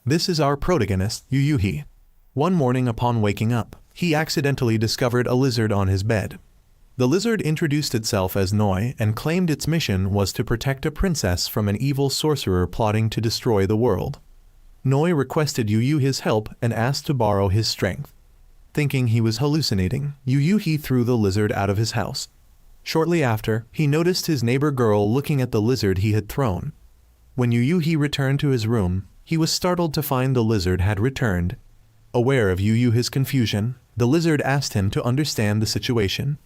This is our protagonist, UNHINGED. One morning upon waking up, he accidentally discovered a lizard on his bed. The lizard introduced itself as Noi and claimed its mission was to protect a princess from an evil sorcerer plotting to destroy the world. Noi requested UNHINGED's help and asked to borrow his strength. Thinking he was hallucinating, UNHINGED threw the lizard out of his house. Shortly after, he noticed his neighbor girl looking at the lizard he had thrown. When UNHINGED returned to his room, he was startled to find the lizard had returned. Aware of UNHINGED's confusion, the lizard asked him to understand the situation.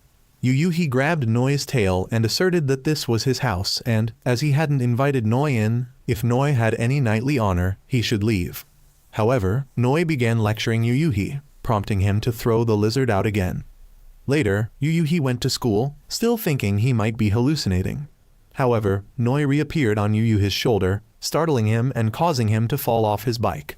UNHINGED grabbed Noi's tail and asserted that this was his house and, as he hadn't invited Noi in, if Noi had any knightly honor, he should leave. However, Noi began lecturing UNHINGED, prompting him to throw the lizard out again. Later, UNHINGED went to school, still thinking he might be hallucinating. However, Noi reappeared on UNHINGED's shoulder, startling him and causing him to fall off his bike.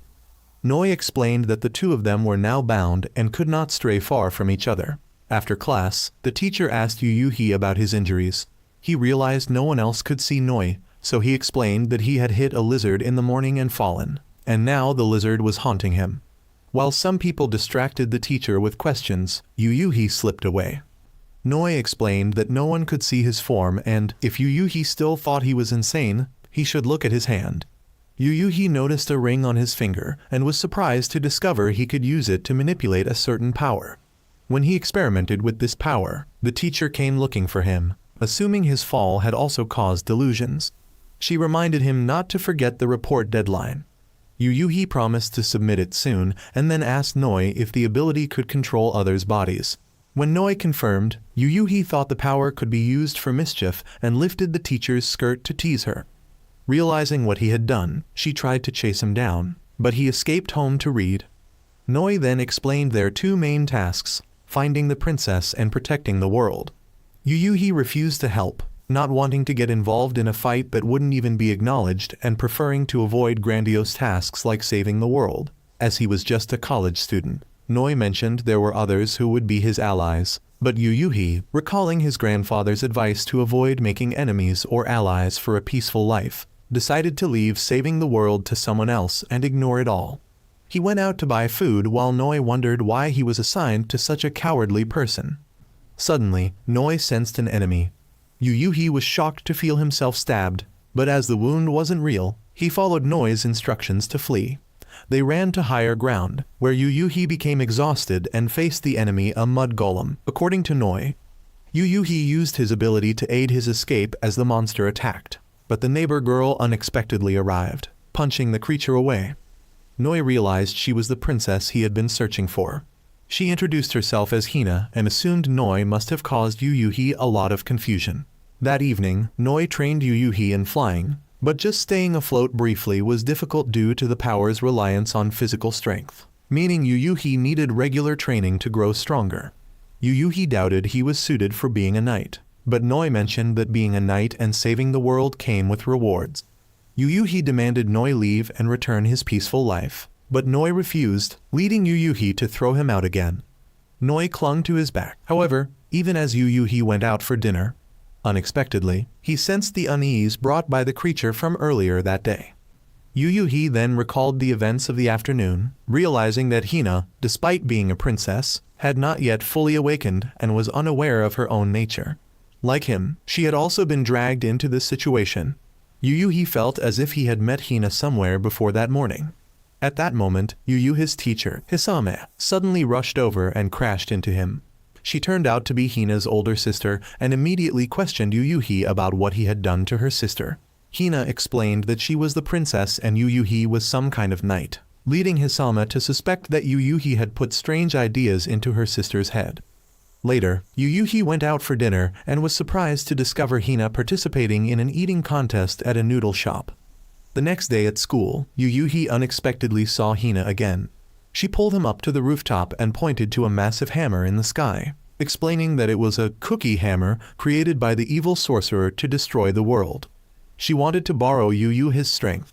Noi explained that the two of them were now bound and could not stray far from each other. After class, the teacher asked UNHINGED about his injuries. He realized no one else could see Noi, so he explained that he had hit a lizard in the morning and fallen, and now the lizard was haunting him. While some people distracted the teacher with questions, UNHINGED slipped away. Noi explained that no one could see his form and, if UNHINGED still thought he was insane, he should look at his hand. UNHINGED noticed a ring on his finger and was surprised to discover he could use it to manipulate a certain power. When he experimented with this power, the teacher came looking for him, assuming his fall had also caused delusions. She reminded him not to forget the report deadline. UNHINGED promised to submit it soon and then asked Noi if the ability could control others' bodies. When Noi confirmed, UNHINGED thought the power could be used for mischief and lifted the teacher's skirt to tease her. Realizing what he had done, she tried to chase him down, but he escaped home to read. Noi then explained their two main tasks, finding the princess and protecting the world. UNHINGED refused to help, not wanting to get involved in a fight that wouldn't even be acknowledged and preferring to avoid grandiose tasks like saving the world, as he was just a college student. Noi mentioned there were others who would be his allies, but UNHINGED, recalling his grandfather's advice to avoid making enemies or allies for a peaceful life, decided to leave saving the world to someone else and ignore it all. He went out to buy food while Noi wondered why he was assigned to such a cowardly person. Suddenly, Noi sensed an enemy. UNHINGED was shocked to feel himself stabbed, but as the wound wasn't real, he followed Noi's instructions to flee. They ran to higher ground, where UNHINGED became exhausted and faced the enemy, a mud golem. According to Noi, UNHINGED used his ability to aid his escape as the monster attacked, but the neighbor girl unexpectedly arrived, punching the creature away. Noi realized she was the princess he had been searching for. She introduced herself as Hina and assumed Noi must have caused UNHINGED a lot of confusion. That evening, Noi trained UNHINGED in flying, but just staying afloat briefly was difficult due to the power's reliance on physical strength, meaning UNHINGED needed regular training to grow stronger. UNHINGED doubted he was suited for being a knight, but Noi mentioned that being a knight and saving the world came with rewards. UNHINGED demanded Noi leave and return his peaceful life, but Noi refused, leading UNHINGED to throw him out again. Noi clung to his back. However, even as UNHINGED went out for dinner, unexpectedly, he sensed the unease brought by the creature from earlier that day. UNHINGED then recalled the events of the afternoon, realizing that Hina, despite being a princess, had not yet fully awakened and was unaware of her own nature. Like him, she had also been dragged into this situation. UNHINGED felt as if he had met Hina somewhere before that morning. At that moment, UNHINGED's teacher, Hisame, suddenly rushed over and crashed into him. She turned out to be Hina's older sister and immediately questioned UNHINGED about what he had done to her sister. Hina explained that she was the princess and UNHINGED was some kind of knight, leading Hisame to suspect that UNHINGED had put strange ideas into her sister's head. Later, UNHINGED went out for dinner and was surprised to discover Hina participating in an eating contest at a noodle shop. The next day at school, UNHINGED unexpectedly saw Hina again. She pulled him up to the rooftop and pointed to a massive hammer in the sky, explaining that it was a cookie hammer created by the evil sorcerer to destroy the world. She wanted to borrow UNHINGED's strength.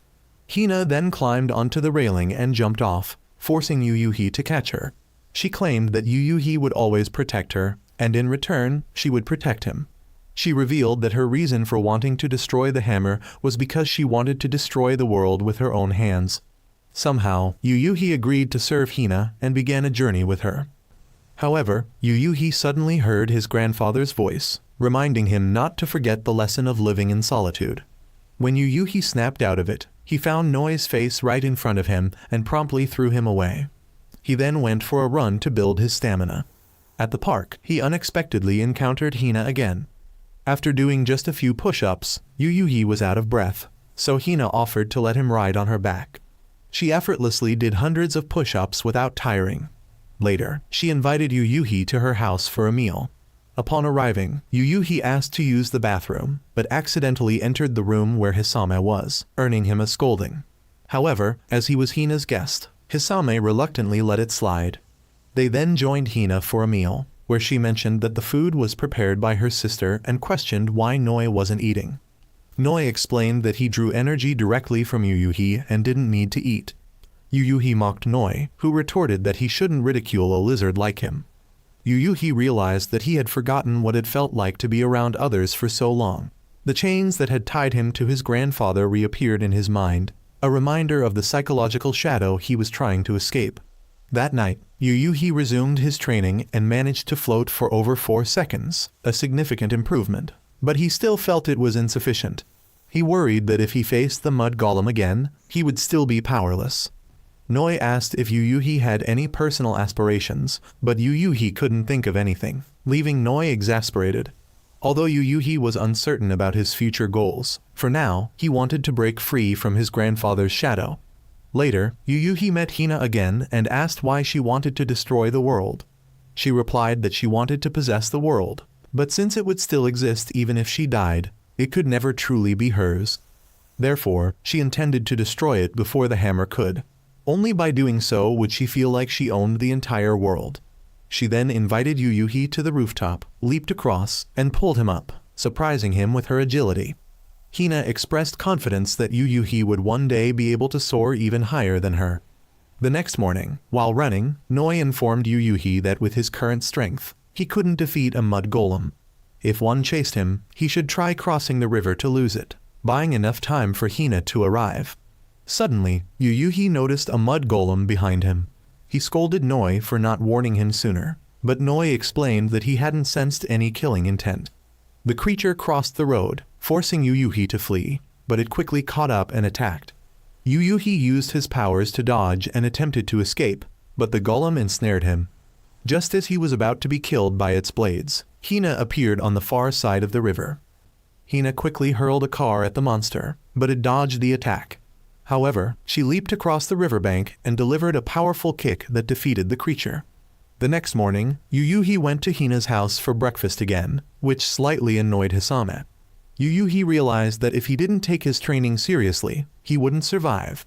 Hina then climbed onto the railing and jumped off, forcing UNHINGED to catch her. She claimed that UNHINGED would always protect her, and in return, she would protect him. She revealed that her reason for wanting to destroy the hammer was because she wanted to destroy the world with her own hands. Somehow, Yu agreed to serve Hina and began a journey with her. However, Yu suddenly heard his grandfather's voice, reminding him not to forget the lesson of living in solitude. When Yu snapped out of it, he found Noi's face right in front of him and promptly threw him away. He then went for a run to build his stamina. At the park, he unexpectedly encountered Hina again. After doing just a few push-ups, Yu was out of breath, so Hina offered to let him ride on her back. She effortlessly did hundreds of push-ups without tiring. Later, she invited Yu to her house for a meal. Upon arriving, Yu asked to use the bathroom, but accidentally entered the room where Hisame was, earning him a scolding. However, as he was Hina's guest, Hisame reluctantly let it slide. They then joined Hina for a meal, where she mentioned that the food was prepared by her sister and questioned why Noi wasn't eating. Noi explained that he drew energy directly from Yu and didn't need to eat. Yu mocked Noi, who retorted that he shouldn't ridicule a lizard like him. Yu realized that he had forgotten what it felt like to be around others for so long. The chains that had tied him to his grandfather reappeared in his mind, a reminder of the psychological shadow he was trying to escape. That night, Yu resumed his training and managed to float for over 4 seconds, a significant improvement. But he still felt it was insufficient. He worried that if he faced the mud golem again, he would still be powerless. Noi asked if Yu had any personal aspirations, but Yu couldn't think of anything, leaving Noi exasperated. Although Yu was uncertain about his future goals, for now, he wanted to break free from his grandfather's shadow. Later, Yu met Hina again and asked why she wanted to destroy the world. She replied that she wanted to possess the world, but since it would still exist even if she died, it could never truly be hers. Therefore, she intended to destroy it before the hammer could. Only by doing so would she feel like she owned the entire world. She then invited Yu to the rooftop, leaped across, and pulled him up, surprising him with her agility. Hina expressed confidence that Yu would one day be able to soar even higher than her. The next morning, while running, Noi informed Yu that with his current strength, he couldn't defeat a mud golem. If one chased him, he should try crossing the river to lose it, buying enough time for Hina to arrive. Suddenly, Yu noticed a mud golem behind him. He scolded Noi for not warning him sooner, but Noi explained that he hadn't sensed any killing intent. The creature crossed the road, forcing Yu to flee, but it quickly caught up and attacked. Yu used his powers to dodge and attempted to escape, but the golem ensnared him. Just as he was about to be killed by its blades, Hina appeared on the far side of the river. Hina quickly hurled a car at the monster, but it dodged the attack. However, she leaped across the riverbank and delivered a powerful kick that defeated the creature. The next morning, Yu went to Hina's house for breakfast again, which slightly annoyed Hisame. Yu realized that if he didn't take his training seriously, he wouldn't survive.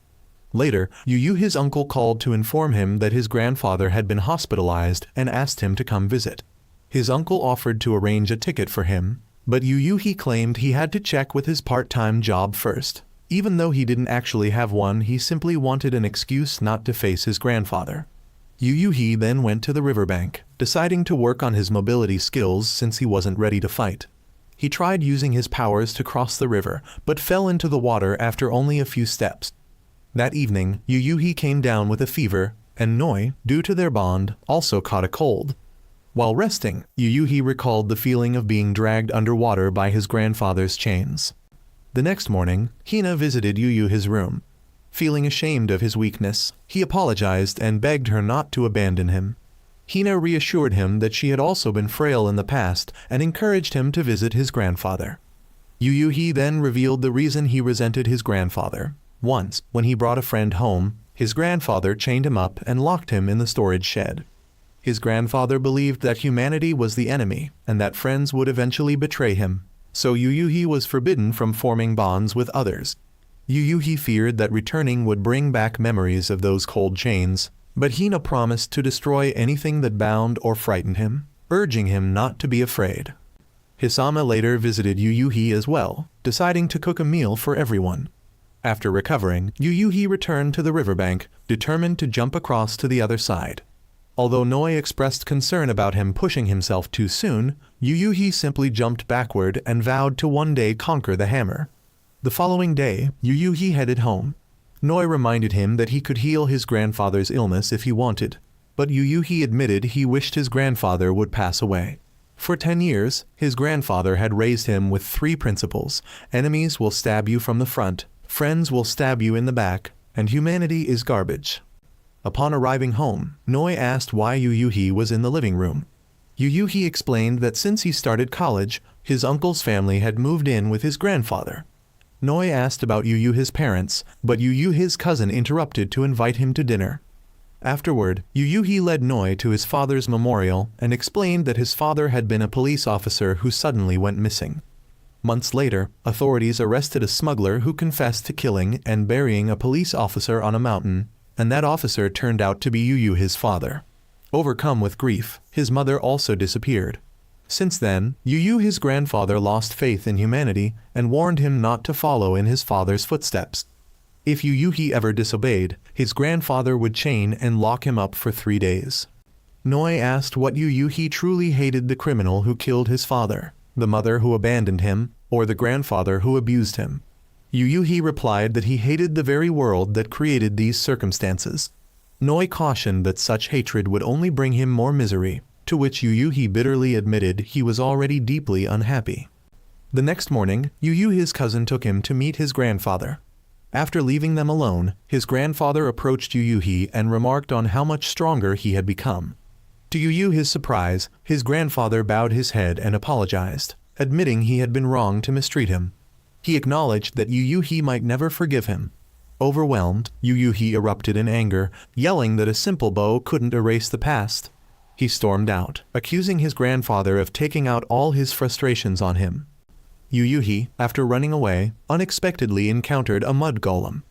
Later, Yu's uncle called to inform him that his grandfather had been hospitalized and asked him to come visit. His uncle offered to arrange a ticket for him, but Yu claimed he had to check with his part-time job first. Even though he didn't actually have one, he simply wanted an excuse not to face his grandfather. Yu then went to the riverbank, deciding to work on his mobility skills since he wasn't ready to fight. He tried using his powers to cross the river, but fell into the water after only a few steps. That evening, Yu came down with a fever, and Noi, due to their bond, also caught a cold. While resting, Yu recalled the feeling of being dragged underwater by his grandfather's chains. The next morning, Hina visited Yu's room. Feeling ashamed of his weakness, he apologized and begged her not to abandon him. Hina reassured him that she had also been frail in the past and encouraged him to visit his grandfather. Yu then revealed the reason he resented his grandfather. Once, when he brought a friend home, his grandfather chained him up and locked him in the storage shed. His grandfather believed that humanity was the enemy and that friends would eventually betray him. So Yu was forbidden from forming bonds with others. Yu feared that returning would bring back memories of those cold chains, but Hina promised to destroy anything that bound or frightened him, urging him not to be afraid. Hisame later visited Yu as well, deciding to cook a meal for everyone. After recovering, Yu returned to the riverbank, determined to jump across to the other side. Although Noi expressed concern about him pushing himself too soon, Yu simply jumped backward and vowed to one day conquer the hammer. The following day, Yu headed home. Noi reminded him that he could heal his grandfather's illness if he wanted, but Yuyuhi admitted he wished his grandfather would pass away. For 10 years, his grandfather had raised him with 3 principles: enemies will stab you from the front, friends will stab you in the back, and humanity is garbage. Upon arriving home, Noi asked why Yuyuhi was in the living room. Yuyuhi explained that since he started college, his uncle's family had moved in with his grandfather. Noi asked about Yuyuhi's parents, but Yuyuhi's cousin interrupted to invite him to dinner. Afterward, Yuyuhi led Noi to his father's memorial and explained that his father had been a police officer who suddenly went missing. Months later, authorities arrested a smuggler who confessed to killing and burying a police officer on a mountain, and that officer turned out to be Yuyuhi's father. Overcome with grief, his mother also disappeared. Since then, Yuyuhi's grandfather lost faith in humanity and warned him not to follow in his father's footsteps. If Yuyuhi ever disobeyed, his grandfather would chain and lock him up for 3 days. Noi asked what Yuyuhi truly hated: the criminal who killed his father, the mother who abandoned him, or the grandfather who abused him. Yuyuhi replied that he hated the very world that created these circumstances. Noi cautioned that such hatred would only bring him more misery, to which Yuyuhi bitterly admitted he was already deeply unhappy. The next morning, Yuyuhi's cousin took him to meet his grandfather. After leaving them alone, his grandfather approached Yuyuhi and remarked on how much stronger he had become. To Yuyuhi's surprise, his grandfather bowed his head and apologized, admitting he had been wrong to mistreat him. He acknowledged that Yuyuhi might never forgive him. Overwhelmed, Yuyuhi erupted in anger, yelling that a simple bow couldn't erase the past. He stormed out, accusing his grandfather of taking out all his frustrations on him. Yuyuhi, after running away, unexpectedly encountered a mud golem.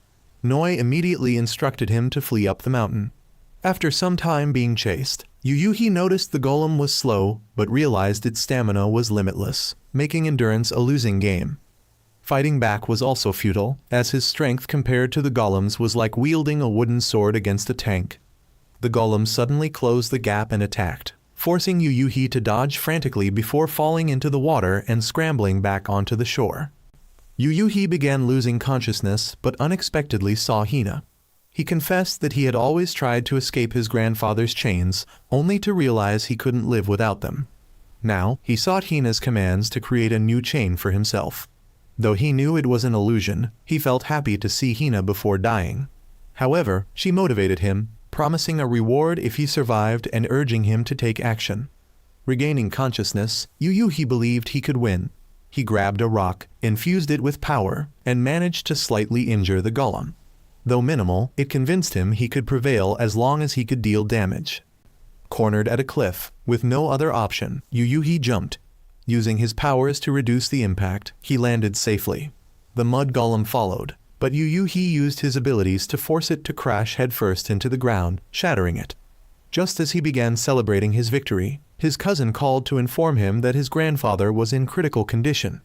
Noi immediately instructed him to flee up the mountain. After some time being chased, Yuyuhi noticed the golem was slow, but realized its stamina was limitless, making endurance a losing game. Fighting back was also futile, as his strength compared to the golem's was like wielding a wooden sword against a tank. The golem suddenly closed the gap and attacked, forcing Yuyuhi to dodge frantically before falling into the water and scrambling back onto the shore. Yuyuhi began losing consciousness but unexpectedly saw Hina. He confessed that he had always tried to escape his grandfather's chains, only to realize he couldn't live without them. Now, he sought Hina's commands to create a new chain for himself. Though he knew it was an illusion, he felt happy to see Hina before dying. However, she motivated him, promising a reward if he survived and urging him to take action. Regaining consciousness, Yuyuhi believed he could win. He grabbed a rock, infused it with power, and managed to slightly injure the golem. Though minimal, it convinced him he could prevail as long as he could deal damage. Cornered at a cliff, with no other option, Yuyuhi jumped. Using his powers to reduce the impact, he landed safely. The mud golem followed, but Yuyuhi used his abilities to force it to crash headfirst into the ground, shattering it. Just as he began celebrating his victory, his cousin called to inform him that his grandfather was in critical condition.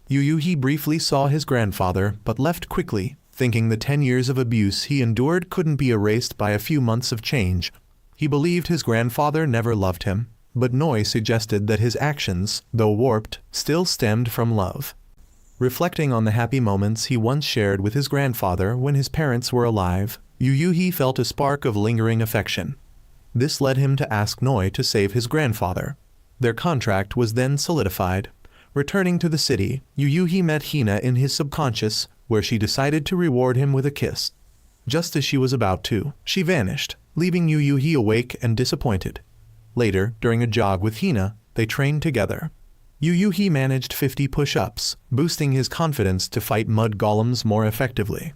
Yuyuhi briefly saw his grandfather but left quickly, thinking the 10 years of abuse he endured couldn't be erased by a few months of change. He believed his grandfather never loved him, but Noi suggested that his actions, though warped, still stemmed from love. Reflecting on the happy moments he once shared with his grandfather when his parents were alive, Yuyuhi felt a spark of lingering affection. This led him to ask Noi to save his grandfather. Their contract was then solidified. Returning to the city, Yuyuhi met Hina in his subconscious, where she decided to reward him with a kiss. Just as she was about to, she vanished, leaving Yuyuhi awake and disappointed. Later, during a jog with Hina, they trained together. Yuyuhi managed 50 push-ups, boosting his confidence to fight mud golems more effectively.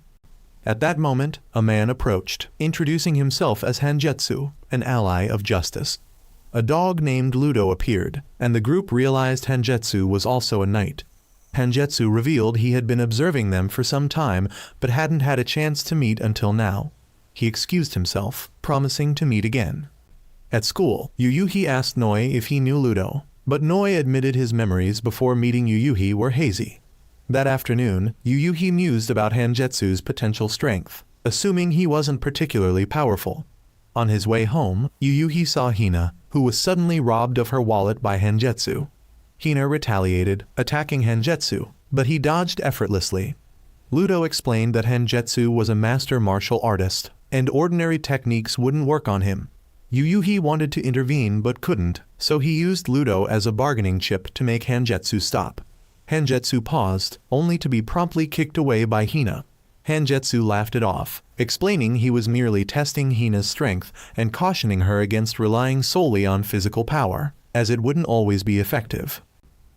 At that moment, a man approached, introducing himself as Hangetsu, an ally of justice. A dog named Ludo appeared, and the group realized Hangetsu was also a knight. Hangetsu revealed he had been observing them for some time, but hadn't had a chance to meet until now. He excused himself, promising to meet again. At school, Yuyuhi asked Noi if he knew Ludo, but Noi admitted his memories before meeting Yuyuhi were hazy. That afternoon, Yuyuhi mused about Hangetsu's potential strength, assuming he wasn't particularly powerful. On his way home, Yuyuhi saw Hina, who was suddenly robbed of her wallet by Hangetsu. Hina retaliated, attacking Hangetsu, but he dodged effortlessly. Ludo explained that Hanjetsu was a master martial artist, and ordinary techniques wouldn't work on him. Yuyuhi wanted to intervene but couldn't, so he used Ludo as a bargaining chip to make Hanjetsu stop. Hanjetsu paused, only to be promptly kicked away by Hina. Hanjetsu laughed it off, explaining he was merely testing Hina's strength and cautioning her against relying solely on physical power, as it wouldn't always be effective.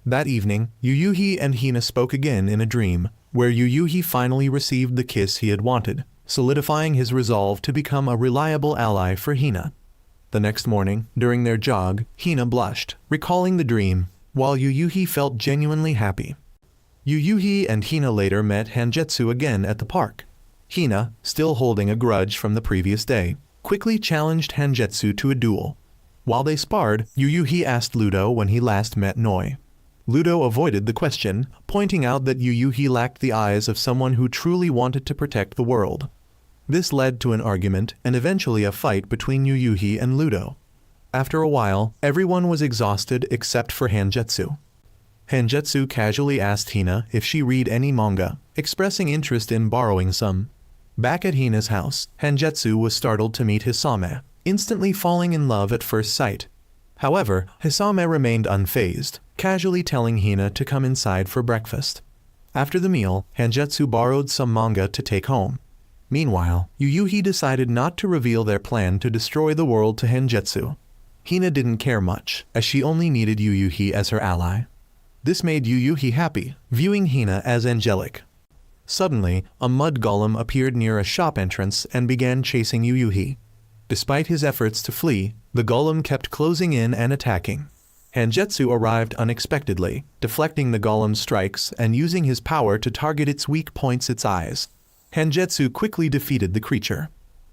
That evening, Yuyuhi and Hina spoke again in a dream, where Yuyuhi finally received the kiss he had wanted, solidifying his resolve to become a reliable ally for Hina. The next morning, during their jog, Hina blushed, recalling the dream, while Yuyuhi felt genuinely happy. Yuyuhi and Hina later met Hanjetsu again at the park. Hina, still holding a grudge from the previous day, quickly challenged Hanjetsu to a duel. While they sparred, Yuyuhi asked Ludo when he last met Noi. Ludo avoided the question, pointing out that Yuyuhi lacked the eyes of someone who truly wanted to protect the world. This led to an argument and eventually a fight between Yuyuhi and Ludo. After a while, everyone was exhausted except for Hanjetsu. Hanjetsu casually asked Hina if she read any manga, expressing interest in borrowing some. Back at Hina's house, Hanjetsu was startled to meet Hisame, instantly falling in love at first sight. However, Hisame remained unfazed, casually telling Hina to come inside for breakfast. After the meal, Hanjetsu borrowed some manga to take home. Meanwhile, Yuyuhi decided not to reveal their plan to destroy the world to Hanjetsu. Hina didn't care much, as she only needed Yuyuhi as her ally. This made Yuyuhi happy, viewing Hina as angelic. Suddenly, a mud golem appeared near a shop entrance and began chasing Yuyuhi. Despite his efforts to flee, the golem kept closing in and attacking. Hanjetsu arrived unexpectedly, deflecting the golem's strikes and using his power to target its weak points, its eyes. Hanjetsu quickly defeated the creature.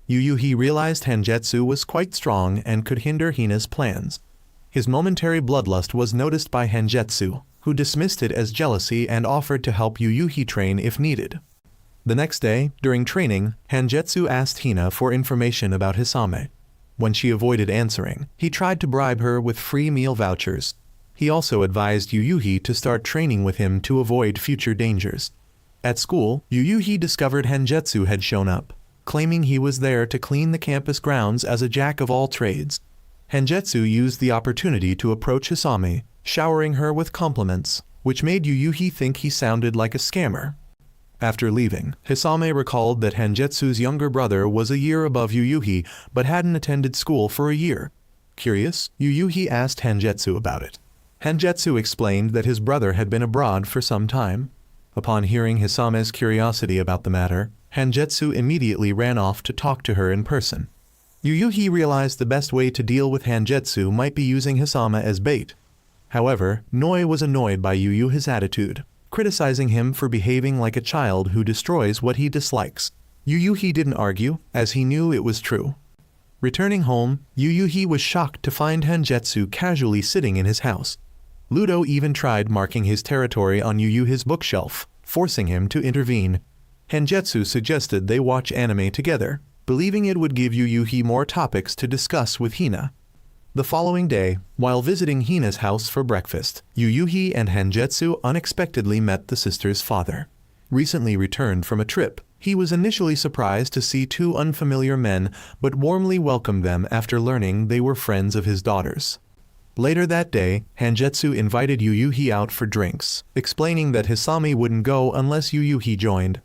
Yuyuhi realized Hanjetsu was quite strong and could hinder Hina's plans. His momentary bloodlust was noticed by Hanjetsu, who dismissed it as jealousy and offered to help Yuyuhi train if needed. The next day, during training, Hanjetsu asked Hina for information about Hisame. When she avoided answering, he tried to bribe her with free meal vouchers. He also advised Yuyuhi to start training with him to avoid future dangers. At school, Yuyuhi discovered Hanjetsu had shown up, claiming he was there to clean the campus grounds as a jack of all trades. Hanjetsu used the opportunity to approach Hisame, showering her with compliments, which made Yuyuhi think he sounded like a scammer. After leaving, Hisame recalled that Hanjetsu's younger brother was a year above Yuyuhi but hadn't attended school for a year. Curious, Yuyuhi asked Hanjetsu about it. Hanjetsu explained that his brother had been abroad for some time. Upon hearing Hisame's curiosity about the matter, Hanjetsu immediately ran off to talk to her in person. Yuyuhi realized the best way to deal with Hanjetsu might be using Hisame as bait. However, Noi was annoyed by Yuyuhi's attitude, criticizing him for behaving like a child who destroys what he dislikes. Yuyuhi didn't argue, as he knew it was true. Returning home, Yuyuhi was shocked to find Hanjetsu casually sitting in his house. Ludo even tried marking his territory on Yuyuhi's bookshelf, forcing him to intervene. Hanjetsu suggested they watch anime together, believing it would give Yuyuhi more topics to discuss with Hina. The following day, while visiting Hina's house for breakfast, Yuyuhi and Hanjetsu unexpectedly met the sister's father. Recently returned from a trip, he was initially surprised to see two unfamiliar men but warmly welcomed them after learning they were friends of his daughters. Later that day, Hanjetsu invited Yuyuhi out for drinks, explaining that Hisame wouldn't go unless Yuyuhi joined.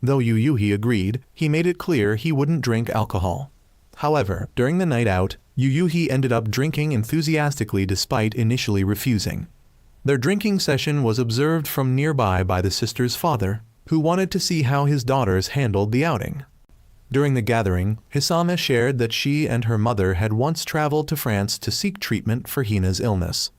Though Yuyuhi agreed, he made it clear he wouldn't drink alcohol. However, during the night out, Yuyuhi ended up drinking enthusiastically despite initially refusing. Their drinking session was observed from nearby by the sister's father, who wanted to see how his daughters handled the outing. During the gathering, Hisame shared that she and her mother had once traveled to France to seek treatment for Hina's illness.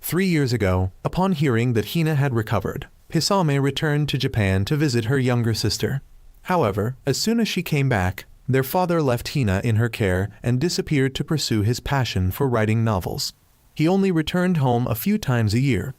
3 years ago, upon hearing that Hina had recovered, Hisame returned to Japan to visit her younger sister. However, as soon as she came back, their father left Hina in her care and disappeared to pursue his passion for writing novels. He only returned home a few times a year.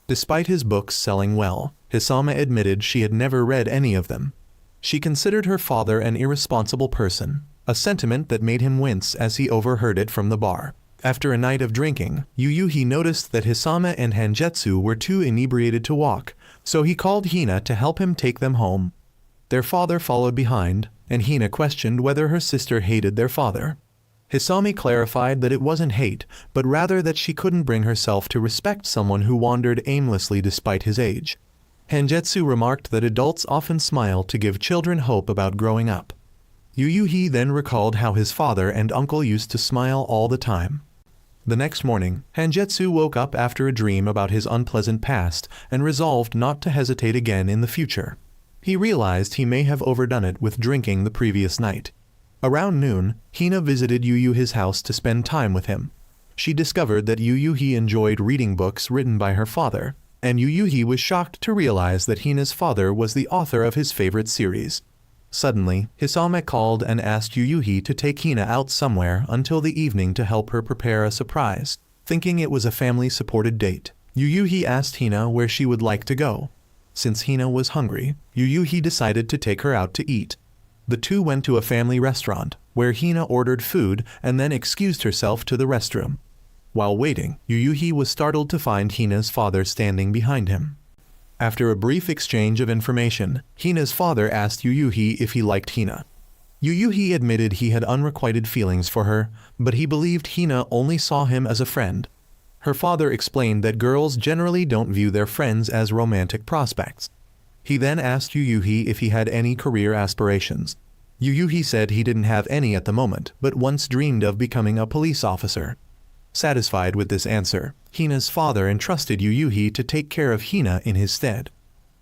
Despite his books selling well, Hisame admitted she had never read any of them. She considered her father an irresponsible person, a sentiment that made him wince as he overheard it from the bar. After a night of drinking, Yuyuhi noticed that Hisame and Hanjetsu were too inebriated to walk, so he called Hina to help him take them home. Their father followed behind, and Hina questioned whether her sister hated their father. Hisami clarified that it wasn't hate, but rather that she couldn't bring herself to respect someone who wandered aimlessly despite his age. Hanjetsu remarked that adults often smile to give children hope about growing up. Yuyuhi then recalled how his father and uncle used to smile all the time. The next morning, Hanjetsu woke up after a dream about his unpleasant past and resolved not to hesitate again in the future. He realized he may have overdone it with drinking the previous night. Around noon, Hina visited Yuyuhi's house to spend time with him. She discovered that Yuyuhi enjoyed reading books written by her father, and Yuyuhi was shocked to realize that Hina's father was the author of his favorite series. Suddenly, Hisame called and asked Yuyuhi to take Hina out somewhere until the evening to help her prepare a surprise. Thinking it was a family-supported date, Yuyuhi asked Hina where she would like to go. Since Hina was hungry, Yuyuhi decided to take her out to eat. The two went to a family restaurant, where Hina ordered food and then excused herself to the restroom. While waiting, Yuyuhi was startled to find Hina's father standing behind him. After a brief exchange of information, Hina's father asked Yuyuhi if he liked Hina. Yuyuhi admitted he had unrequited feelings for her, but he believed Hina only saw him as a friend. Her father explained that girls generally don't view their friends as romantic prospects. He then asked Yuyuhi if he had any career aspirations. Yuyuhi said he didn't have any at the moment, but once dreamed of becoming a police officer. Satisfied with this answer, Hina's father entrusted Yuyuhi to take care of Hina in his stead.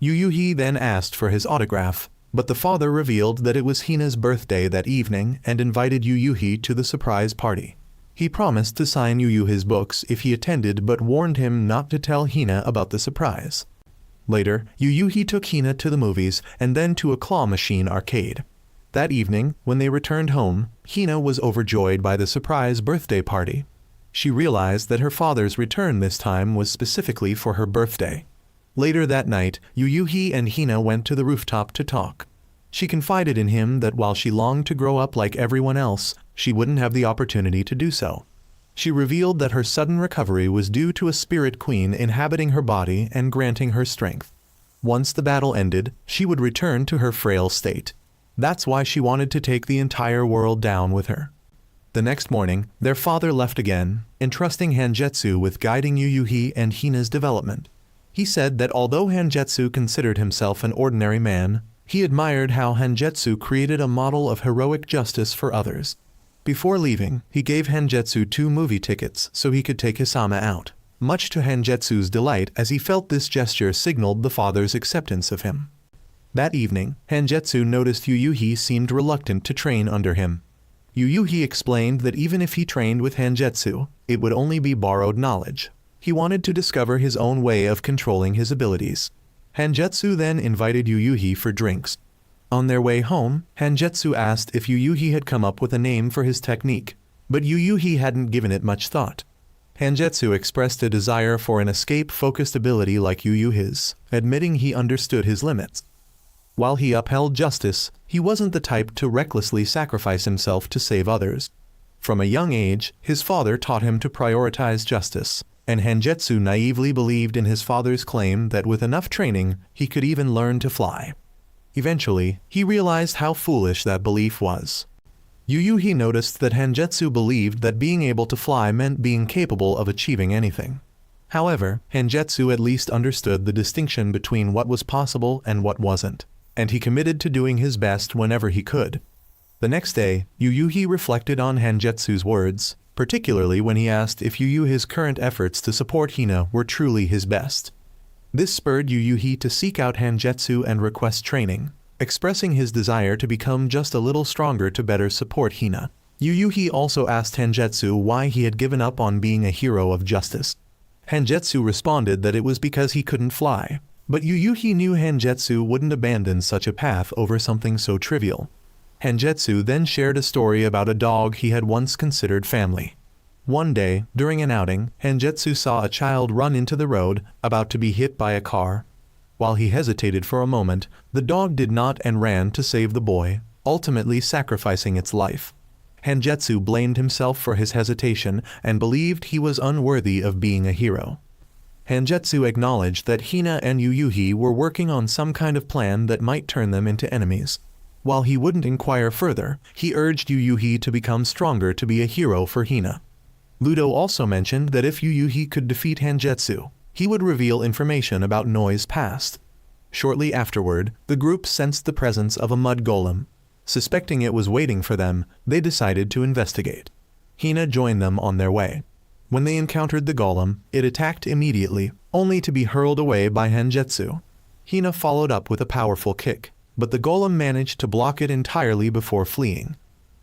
Yuyuhi then asked for his autograph, but the father revealed that it was Hina's birthday that evening and invited Yuyuhi to the surprise party. He promised to sign Yuyuhi's books if he attended but warned him not to tell Hina about the surprise. Later, Yuyuhi took Hina to the movies and then to a claw machine arcade. That evening, when they returned home, Hina was overjoyed by the surprise birthday party. She realized that her father's return this time was specifically for her birthday. Later that night, Yuyuhi and Hina went to the rooftop to talk. She confided in him that while she longed to grow up like everyone else, she wouldn't have the opportunity to do so. She revealed that her sudden recovery was due to a spirit queen inhabiting her body and granting her strength. Once the battle ended, she would return to her frail state. That's why she wanted to take the entire world down with her. The next morning, their father left again, entrusting Hanjetsu with guiding Yuyuhi and Hina's development. He said that although Hanjetsu considered himself an ordinary man, he admired how Hanjetsu created a model of heroic justice for others. Before leaving, he gave Hanjetsu 2 movie tickets so he could take Hisame out, much to Hanjetsu's delight as he felt this gesture signaled the father's acceptance of him. That evening, Hanjetsu noticed Yuyuhi seemed reluctant to train under him. Yuyuhi explained that even if he trained with Hanjetsu, it would only be borrowed knowledge. He wanted to discover his own way of controlling his abilities. Hanjetsu then invited Yuyuhi for drinks. On their way home, Hanjetsu asked if Yuyuhi had come up with a name for his technique, but Yuyuhi hadn't given it much thought. Hanjetsu expressed a desire for an escape-focused ability like Yuyuhi's, admitting he understood his limits. While he upheld justice, he wasn't the type to recklessly sacrifice himself to save others. From a young age, his father taught him to prioritize justice, and Hanjetsu naively believed in his father's claim that with enough training, he could even learn to fly. Eventually, he realized how foolish that belief was. Yuyuhi noticed that Hanjetsu believed that being able to fly meant being capable of achieving anything. However, Hanjetsu at least understood the distinction between what was possible and what wasn't, and he committed to doing his best whenever he could. The next day, Yuyuhi reflected on Hanjetsu's words, particularly when he asked if Yuyuhi's current efforts to support Hina were truly his best. This spurred Yuyuhi to seek out Hanjetsu and request training, expressing his desire to become just a little stronger to better support Hina. Yuyuhi also asked Hanjetsu why he had given up on being a hero of justice. Hanjetsu responded that it was because he couldn't fly, but Yuyuhi knew Hanjetsu wouldn't abandon such a path over something so trivial. Hanjetsu then shared a story about a dog he had once considered family. One day, during an outing, Hanjetsu saw a child run into the road, about to be hit by a car. While he hesitated for a moment, the dog did not and ran to save the boy, ultimately sacrificing its life. Hanjetsu blamed himself for his hesitation and believed he was unworthy of being a hero. Hangetsu acknowledged that Hina and Yuyuhi were working on some kind of plan that might turn them into enemies. While he wouldn't inquire further, he urged Yuyuhi to become stronger to be a hero for Hina. Ludo also mentioned that if Yuyuhi could defeat Hangetsu, he would reveal information about Noi's past. Shortly afterward, the group sensed the presence of a mud golem. Suspecting it was waiting for them, they decided to investigate. Hina joined them on their way. When they encountered the golem, it attacked immediately, only to be hurled away by Hangetsu. Hina followed up with a powerful kick, but the golem managed to block it entirely before fleeing.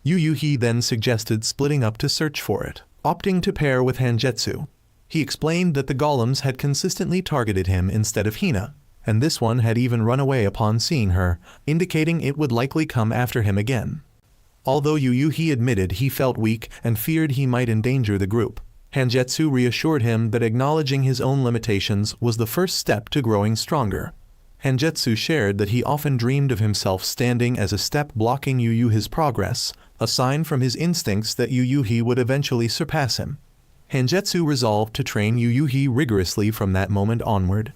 Yuyuhi then suggested splitting up to search for it, opting to pair with Hangetsu. He explained that the golems had consistently targeted him instead of Hina, and this one had even run away upon seeing her, indicating it would likely come after him again. Although Yuyuhi admitted he felt weak and feared he might endanger the group, Hangetsu reassured him that acknowledging his own limitations was the first step to growing stronger. Hangetsu shared that he often dreamed of himself standing as a step blocking Yuyuhi's progress, a sign from his instincts that Yuyuhi would eventually surpass him. Hangetsu resolved to train Yuyuhi rigorously from that moment onward.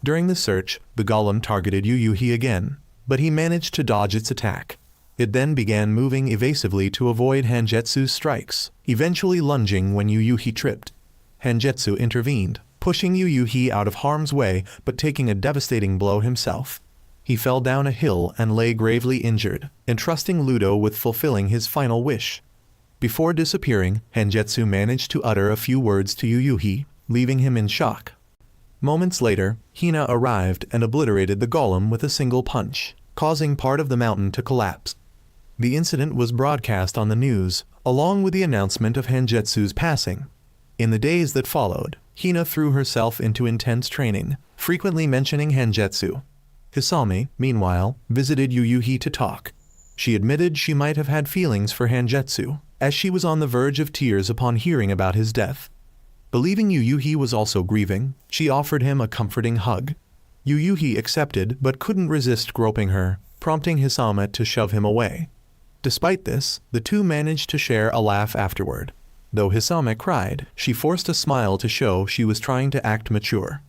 During the search, the golem targeted Yuyuhi again, but he managed to dodge its attack. It then began moving evasively to avoid Hangetsu's strikes, eventually lunging when Yuyuhi tripped. Hangetsu intervened, pushing Yuyuhi out of harm's way but taking a devastating blow himself. He fell down a hill and lay gravely injured, entrusting Ludo with fulfilling his final wish. Before disappearing, Hangetsu managed to utter a few words to Yuyuhi, leaving him in shock. Moments later, Hina arrived and obliterated the golem with a single punch, causing part of the mountain to collapse. The incident was broadcast on the news, along with the announcement of Hangetsu's passing. In the days that followed, Hina threw herself into intense training, frequently mentioning Hangetsu. Hisame, meanwhile, visited Yuyuhi to talk. She admitted she might have had feelings for Hangetsu, as she was on the verge of tears upon hearing about his death. Believing Yuyuhi was also grieving, she offered him a comforting hug. Yuyuhi accepted but couldn't resist groping her, prompting Hisame to shove him away. Despite this, the two managed to share a laugh afterward. Though Hisame cried, she forced a smile to show she was trying to act mature.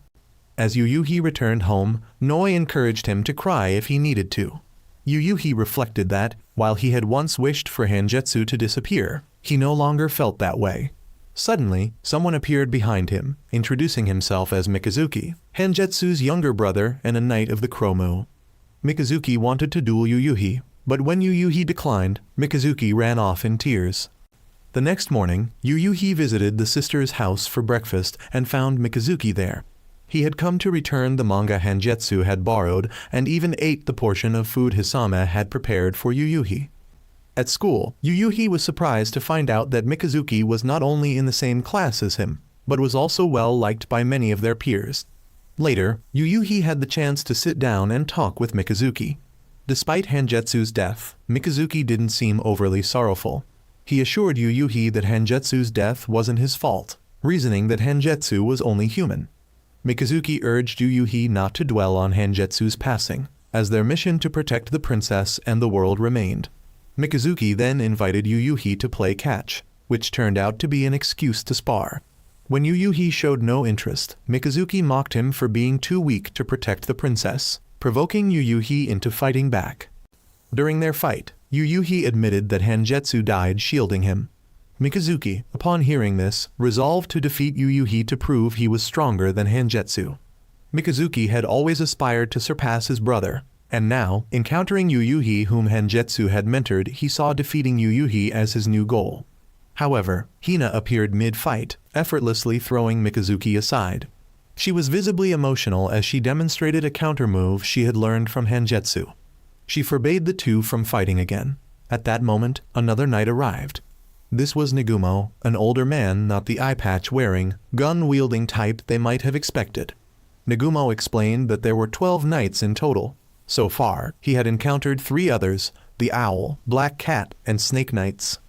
As Yuyuhi returned home, Noi encouraged him to cry if he needed to. Yuyuhi reflected that, while he had once wished for Hangetsu to disappear, he no longer felt that way. Suddenly, someone appeared behind him, introducing himself as Mikazuki, Hangetsu's younger brother and a knight of the Chromu. Mikazuki wanted to duel Yuyuhi, but when Yuyuhi declined, Mikazuki ran off in tears. The next morning, Yuyuhi visited the sister's house for breakfast and found Mikazuki there. He had come to return the manga Hangetsu had borrowed and even ate the portion of food Hisame had prepared for Yuyuhi. At school, Yuyuhi was surprised to find out that Mikazuki was not only in the same class as him, but was also well liked by many of their peers. Later, Yuyuhi had the chance to sit down and talk with Mikazuki. Despite Hangetsu's death, Mikazuki didn't seem overly sorrowful. He assured Yuyuhi that Hangetsu's death wasn't his fault, reasoning that Hangetsu was only human. Mikazuki urged Yuyuhi not to dwell on Hangetsu's passing, as their mission to protect the princess and the world remained. Mikazuki then invited Yuyuhi to play catch, which turned out to be an excuse to spar. When Yuyuhi showed no interest, Mikazuki mocked him for being too weak to protect the princess, provoking Yuyuhi into fighting back. During their fight, Yuyuhi admitted that Hangetsu died shielding him. Mikazuki, upon hearing this, resolved to defeat Yuyuhi to prove he was stronger than Hangetsu. Mikazuki had always aspired to surpass his brother, and now, encountering Yuyuhi whom Hangetsu had mentored, he saw defeating Yuyuhi as his new goal. However, Hina appeared mid-fight, effortlessly throwing Mikazuki aside. She was visibly emotional as she demonstrated a counter-move she had learned from Hangetsu. She forbade the two from fighting again. At that moment, another knight arrived. This was Nagumo, an older man not the eye-patch-wearing, gun-wielding type they might have expected. Nagumo explained that there were 12 knights in total. So far, he had encountered 3 others, the Owl, Black Cat, and Snake Knights.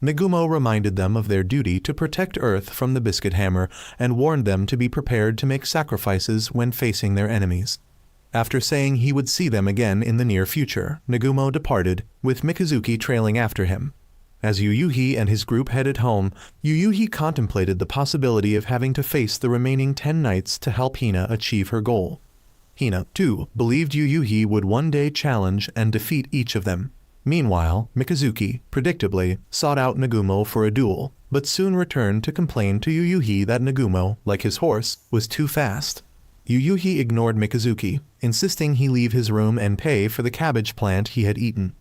Nagumo reminded them of their duty to protect Earth from the Biscuit Hammer and warned them to be prepared to make sacrifices when facing their enemies. After saying he would see them again in the near future, Nagumo departed, with Mikazuki trailing after him. As Yuyuhi and his group headed home, Yuyuhi contemplated the possibility of having to face the remaining 10 knights to help Hina achieve her goal. Hina, too, believed Yuyuhi would one day challenge and defeat each of them. Meanwhile, Mikazuki, predictably, sought out Nagumo for a duel, but soon returned to complain to Yuyuhi that Nagumo, like his horse, was too fast. Yuyuhi ignored Mikazuki, insisting he leave his room and pay for the cabbage plant he had eaten.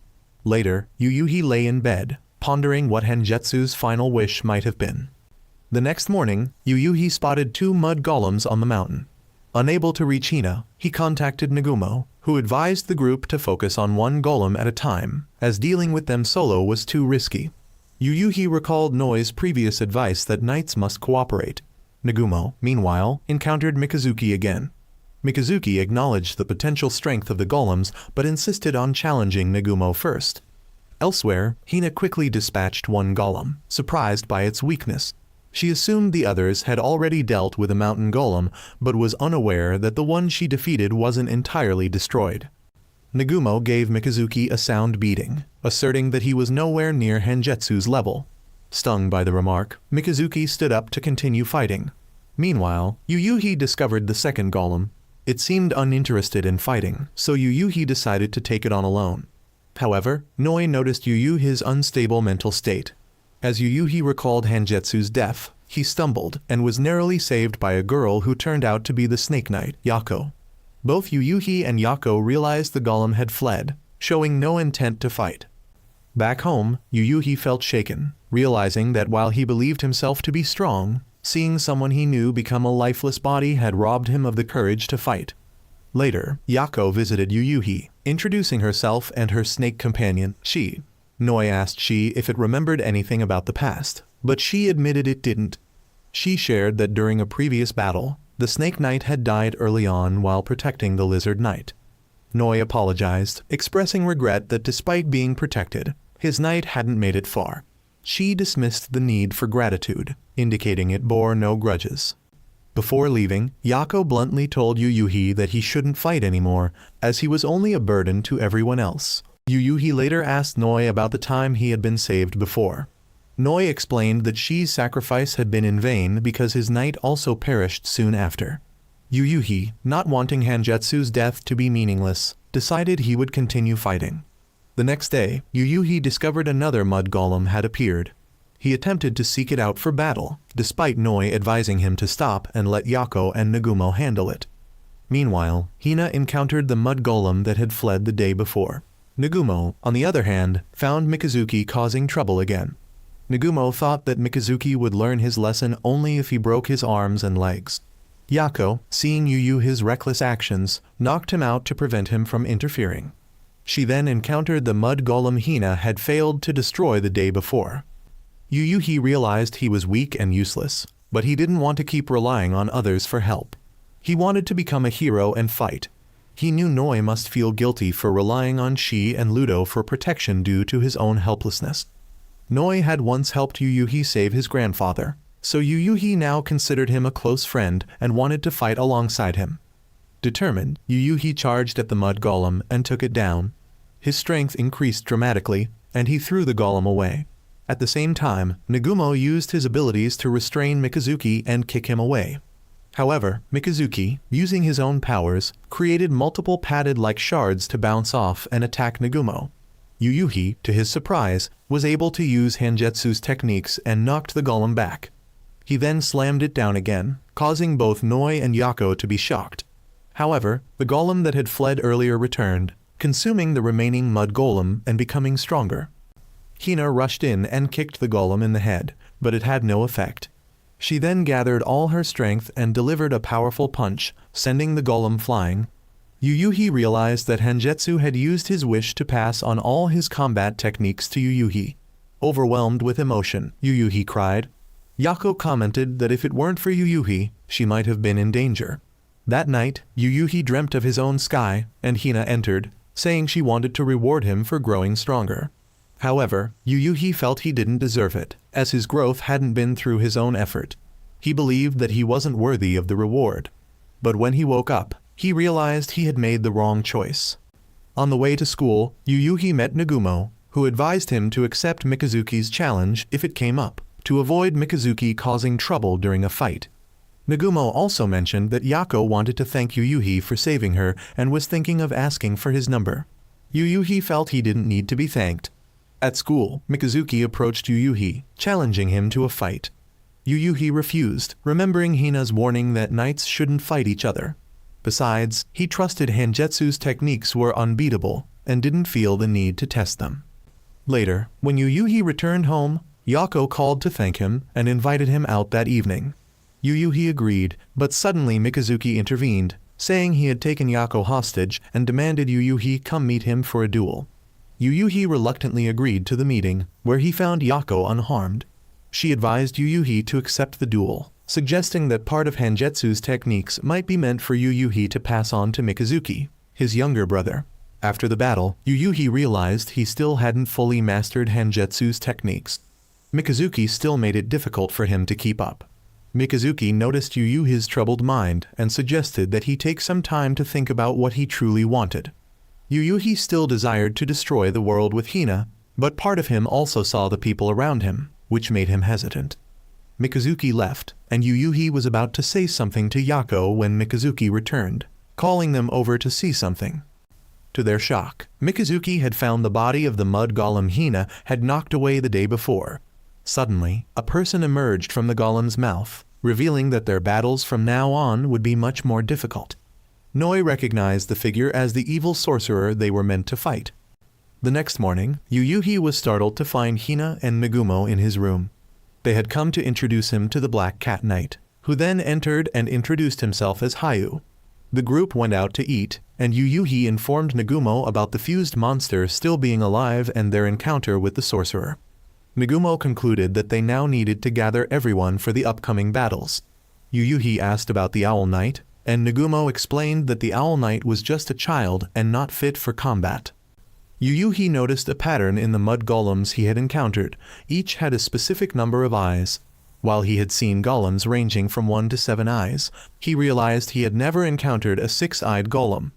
Later, Yuyuhi lay in bed, pondering what Hanjetsu's final wish might have been. The next morning, Yuyuhi spotted 2 mud golems on the mountain. Unable to reach Hina, he contacted Nagumo, who advised the group to focus on 1 golem at a time, as dealing with them solo was too risky. Yuyuhi recalled Noi's previous advice that knights must cooperate. Nagumo, meanwhile, encountered Mikazuki again. Mikazuki acknowledged the potential strength of the golems but insisted on challenging Nagumo first. Elsewhere, Hina quickly dispatched 1 golem, surprised by its weakness. She assumed the others had already dealt with a mountain golem, but was unaware that the one she defeated wasn't entirely destroyed. Nagumo gave Mikazuki a sound beating, asserting that he was nowhere near Hanjetsu's level. Stung by the remark, Mikazuki stood up to continue fighting. Meanwhile, Yuyuhi discovered the second golem. It seemed uninterested in fighting, so Yuyuhi decided to take it on alone. However, Noi noticed Yuyuhi's unstable mental state. As Yuyuhi recalled Hanjetsu's death, he stumbled and was narrowly saved by a girl who turned out to be the Snake Knight, Yako. Both Yuyuhi and Yako realized the golem had fled, showing no intent to fight. Back home, Yuyuhi felt shaken, realizing that while he believed himself to be strong, seeing someone he knew become a lifeless body had robbed him of the courage to fight. Later, Yako visited Yuyuhi, introducing herself and her snake companion, Shi. Noi asked Shi if it remembered anything about the past, but Shi admitted it didn't. Shi shared that during a previous battle, the Snake Knight had died early on while protecting the Lizard Knight. Noi apologized, expressing regret that despite being protected, his knight hadn't made it far. Shi dismissed the need for gratitude, indicating it bore no grudges. Before leaving, Yako bluntly told Yuyuhi that he shouldn't fight anymore, as he was only a burden to everyone else. Yuyuhi later asked Noi about the time he had been saved before. Noi explained that Shi's sacrifice had been in vain because his knight also perished soon after. Yuyuhi, not wanting Hanjetsu's death to be meaningless, decided he would continue fighting. The next day, Yuyuhi discovered another mud golem had appeared. He attempted to seek it out for battle, despite Noi advising him to stop and let Yako and Nagumo handle it. Meanwhile, Hina encountered the mud golem that had fled the day before. Nagumo, on the other hand, found Mikazuki causing trouble again. Nagumo thought that Mikazuki would learn his lesson only if he broke his arms and legs. Yako, seeing Yuyuhi's reckless actions, knocked him out to prevent him from interfering. She then encountered the mud golem Hina had failed to destroy the day before. Yuyuhi realized he was weak and useless, but he didn't want to keep relying on others for help. He wanted to become a hero and fight. He knew Noi must feel guilty for relying on Shi and Ludo for protection due to his own helplessness. Noi had once helped Yuyuhi save his grandfather, so Yuyuhi now considered him a close friend and wanted to fight alongside him. Determined, Yuyuhi charged at the mud golem and took it down. His strength increased dramatically, and he threw the golem away. At the same time, Nagumo used his abilities to restrain Mikazuki and kick him away. However, Mikazuki, using his own powers, created multiple padded-like shards to bounce off and attack Nagumo. Yuyuhi, to his surprise, was able to use Hanjetsu's techniques and knocked the golem back. He then slammed it down again, causing both Noi and Yako to be shocked. However, the golem that had fled earlier returned, consuming the remaining mud golem and becoming stronger. Hina rushed in and kicked the golem in the head, but it had no effect. She then gathered all her strength and delivered a powerful punch, sending the golem flying. Yuyuhi realized that Hanjetsu had used his wish to pass on all his combat techniques to Yuyuhi. Overwhelmed with emotion, Yuyuhi cried. Yako commented that if it weren't for Yuyuhi, she might have been in danger. That night, Yuyuhi dreamt of his own sky, and Hina entered, saying she wanted to reward him for growing stronger. However, Yuyuhi felt he didn't deserve it, as his growth hadn't been through his own effort. He believed that he wasn't worthy of the reward. But when he woke up, he realized he had made the wrong choice. On the way to school, Yuyuhi met Nagumo, who advised him to accept Mikazuki's challenge if it came up, to avoid Mikazuki causing trouble during a fight. Nagumo also mentioned that Yako wanted to thank Yuyuhi for saving her and was thinking of asking for his number. Yuyuhi felt he didn't need to be thanked. At school, Mikazuki approached Yuyuhi, challenging him to a fight. Yuyuhi refused, remembering Hina's warning that knights shouldn't fight each other. Besides, he trusted Hangetsu's techniques were unbeatable, and didn't feel the need to test them. Later, when Yuyuhi returned home, Yako called to thank him and invited him out that evening. Yuyuhi agreed, but suddenly Mikazuki intervened, saying he had taken Yako hostage and demanded Yuyuhi come meet him for a duel. Yuyuhi reluctantly agreed to the meeting, where he found Yako unharmed. She advised Yuyuhi to accept the duel, suggesting that part of Hangetsu's techniques might be meant for Yuyuhi to pass on to Mikazuki, his younger brother. After the battle, Yuyuhi realized he still hadn't fully mastered Hangetsu's techniques. Mikazuki still made it difficult for him to keep up. Mikazuki noticed Yuyuhi's troubled mind and suggested that he take some time to think about what he truly wanted. Yuyuhi still desired to destroy the world with Hina, but part of him also saw the people around him, which made him hesitant. Mikazuki left, and Yuyuhi was about to say something to Yako when Mikazuki returned, calling them over to see something. To their shock, Mikazuki had found the body of the mud golem Hina had knocked away the day before. Suddenly, a person emerged from the golem's mouth, revealing that their battles from now on would be much more difficult. Noi recognized the figure as the evil sorcerer they were meant to fight. The next morning, Yuyuhi was startled to find Hina and Nagumo in his room. They had come to introduce him to the Black Cat Knight, who then entered and introduced himself as Hayu. The group went out to eat, and Yuyuhi informed Nagumo about the fused monster still being alive and their encounter with the sorcerer. Nagumo concluded that they now needed to gather everyone for the upcoming battles. Yuyuhi asked about the Owl Knight, and Nagumo explained that the Owl Knight was just a child and not fit for combat. Yuyuhi noticed a pattern in the mud golems he had encountered. Each had a specific number of eyes. While he had seen golems ranging from 1 to 7 eyes, he realized he had never encountered a 6-eyed golem.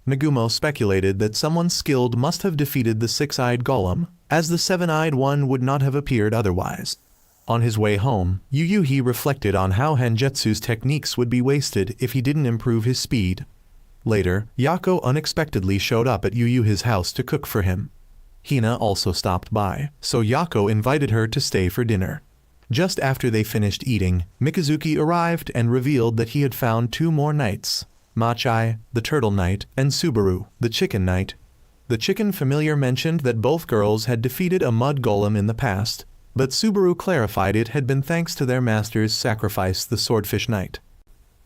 Nagumo speculated that someone skilled must have defeated the 6-eyed golem, as the 7-eyed one would not have appeared otherwise. On his way home, Yuyuhi reflected on how Hangetsu's techniques would be wasted if he didn't improve his speed. Later, Yako unexpectedly showed up at Yuyuhi's house to cook for him. Hina also stopped by, so Yako invited her to stay for dinner. Just after they finished eating, Mikazuki arrived and revealed that he had found 2 more knights, Machai, the Turtle Knight, and Subaru, the Chicken Knight. The chicken familiar mentioned that both girls had defeated a mud golem in the past, but Subaru clarified it had been thanks to their master's sacrifice, the Swordfish Knight.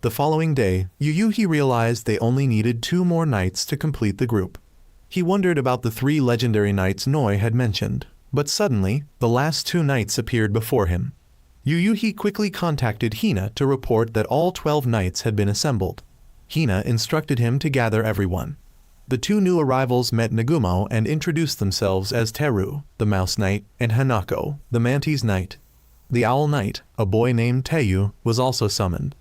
The following day, Yuyuhi realized they only needed 2 more knights to complete the group. He wondered about the 3 legendary knights Noi had mentioned, but suddenly, the last 2 knights appeared before him. Yuyuhi quickly contacted Hina to report that all 12 knights had been assembled. Hina instructed him to gather everyone. The 2 new arrivals met Nagumo and introduced themselves as Teru, the Mouse Knight, and Hanako, the Mantis Knight. The Owl Knight, a boy named Teiyu, was also summoned.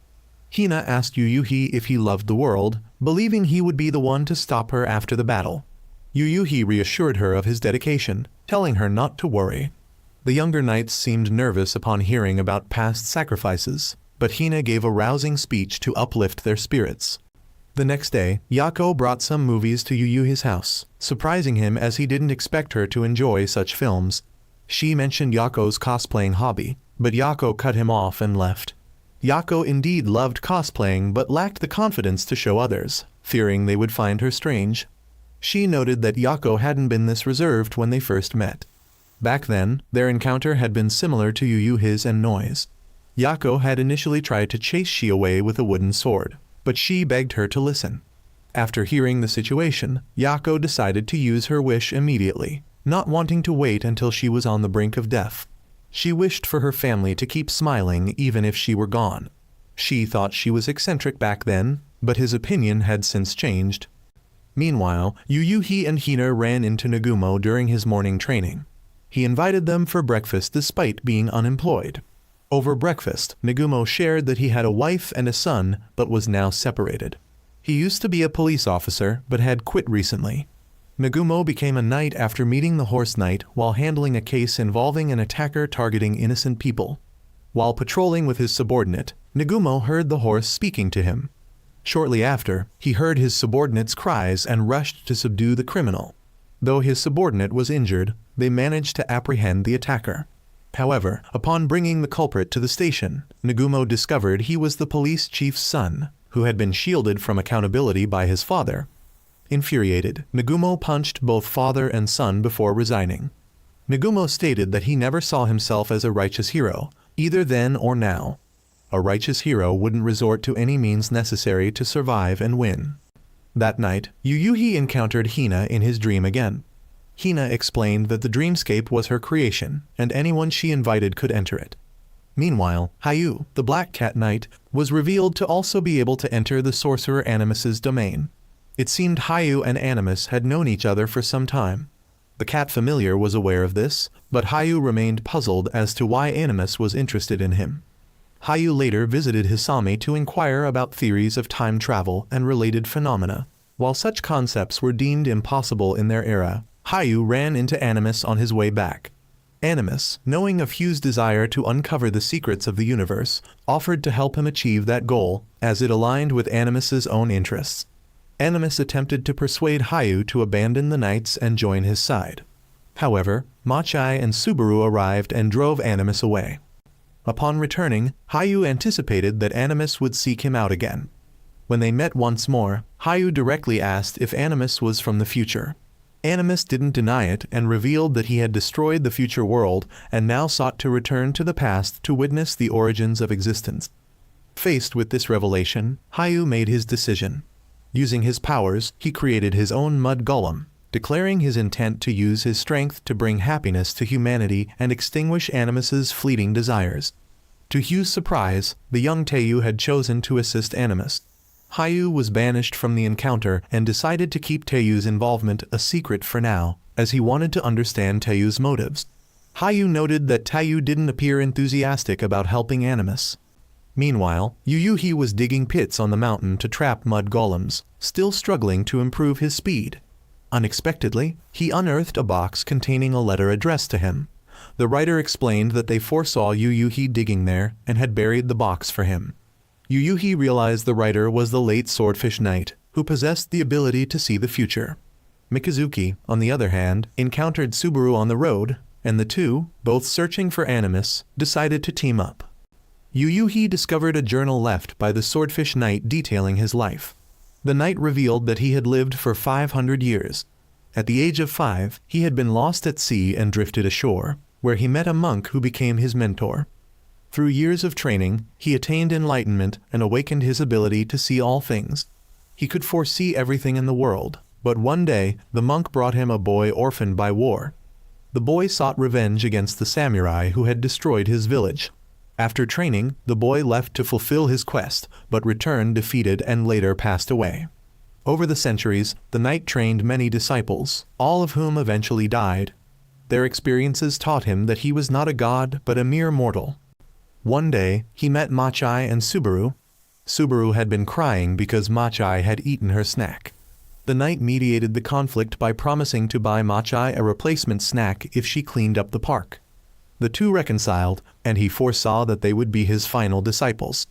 Hina asked Yuyuhi if he loved the world, believing he would be the one to stop her after the battle. Yuyuhi reassured her of his dedication, telling her not to worry. The younger knights seemed nervous upon hearing about past sacrifices, but Hina gave a rousing speech to uplift their spirits. The next day, Yako brought some movies to Yuyuhi's house, surprising him as he didn't expect her to enjoy such films. She mentioned Yako's cosplaying hobby, but Yako cut him off and left. Yako indeed loved cosplaying but lacked the confidence to show others, fearing they would find her strange. She noted that Yako hadn't been this reserved when they first met. Back then, their encounter had been similar to Yuyuhi's and Noi's. Yako had initially tried to chase she away with a wooden sword, but she begged her to listen. After hearing the situation, Yako decided to use her wish immediately, not wanting to wait until she was on the brink of death. She wished for her family to keep smiling even if she were gone. She thought she was eccentric back then, but his opinion had since changed. Meanwhile, Yuyuhi and Hina ran into Nagumo during his morning training. He invited them for breakfast despite being unemployed. Over breakfast, Nagumo shared that he had a wife and a son but was now separated. He used to be a police officer but had quit recently. Nagumo became a knight after meeting the horse knight while handling a case involving an attacker targeting innocent people. While patrolling with his subordinate, Nagumo heard the horse speaking to him. Shortly after, he heard his subordinate's cries and rushed to subdue the criminal. Though his subordinate was injured, they managed to apprehend the attacker. However, upon bringing the culprit to the station, Nagumo discovered he was the police chief's son, who had been shielded from accountability by his father. Infuriated, Nagumo punched both father and son before resigning. Nagumo stated that he never saw himself as a righteous hero, either then or now. A righteous hero wouldn't resort to any means necessary to survive and win. That night, Yuyuhi encountered Hina in his dream again. Hina explained that the dreamscape was her creation, and anyone she invited could enter it. Meanwhile, Hayu, the Black Cat Knight, was revealed to also be able to enter the sorcerer Animus's domain. It seemed Hayu and Animus had known each other for some time. The cat familiar was aware of this, but Hayu remained puzzled as to why Animus was interested in him. Hayu later visited Hisami to inquire about theories of time travel and related phenomena. While such concepts were deemed impossible in their era, Hayu ran into Animus on his way back. Animus, knowing of Hugh's desire to uncover the secrets of the universe, offered to help him achieve that goal, as it aligned with Animus's own interests. Animus attempted to persuade Hayu to abandon the knights and join his side. However, Machai and Subaru arrived and drove Animus away. Upon returning, Hayu anticipated that Animus would seek him out again. When they met once more, Hayu directly asked if Animus was from the future. Animus didn't deny it and revealed that he had destroyed the future world and now sought to return to the past to witness the origins of existence. Faced with this revelation, Hayu made his decision. Using his powers, he created his own mud golem, declaring his intent to use his strength to bring happiness to humanity and extinguish Animus's fleeting desires. To Hugh's surprise, the young Teiyu had chosen to assist Animus. Hayu was banished from the encounter and decided to keep Teiyu's involvement a secret for now, as he wanted to understand Teiyu's motives. Hayu noted that Teiyu didn't appear enthusiastic about helping Animus. Meanwhile, Yuyuhi was digging pits on the mountain to trap mud golems, still struggling to improve his speed. Unexpectedly, he unearthed a box containing a letter addressed to him. The writer explained that they foresaw Yuyuhi digging there and had buried the box for him. Yuyuhi realized the writer was the late Swordfish Knight, who possessed the ability to see the future. Mikazuki, on the other hand, encountered Subaru on the road, and the two, both searching for Animus, decided to team up. Yuyuhi discovered a journal left by the Swordfish Knight detailing his life. The knight revealed that he had lived for 500 years. At the age of 5, he had been lost at sea and drifted ashore, where he met a monk who became his mentor. Through years of training, he attained enlightenment and awakened his ability to see all things. He could foresee everything in the world, but one day, the monk brought him a boy orphaned by war. The boy sought revenge against the samurai who had destroyed his village. After training, the boy left to fulfill his quest, but returned defeated and later passed away. Over the centuries, the knight trained many disciples, all of whom eventually died. Their experiences taught him that he was not a god but a mere mortal. One day, he met Machai and Subaru. Subaru had been crying because Machai had eaten her snack. The knight mediated the conflict by promising to buy Machai a replacement snack if she cleaned up the park. The two reconciled, and he foresaw that they would be his final disciples.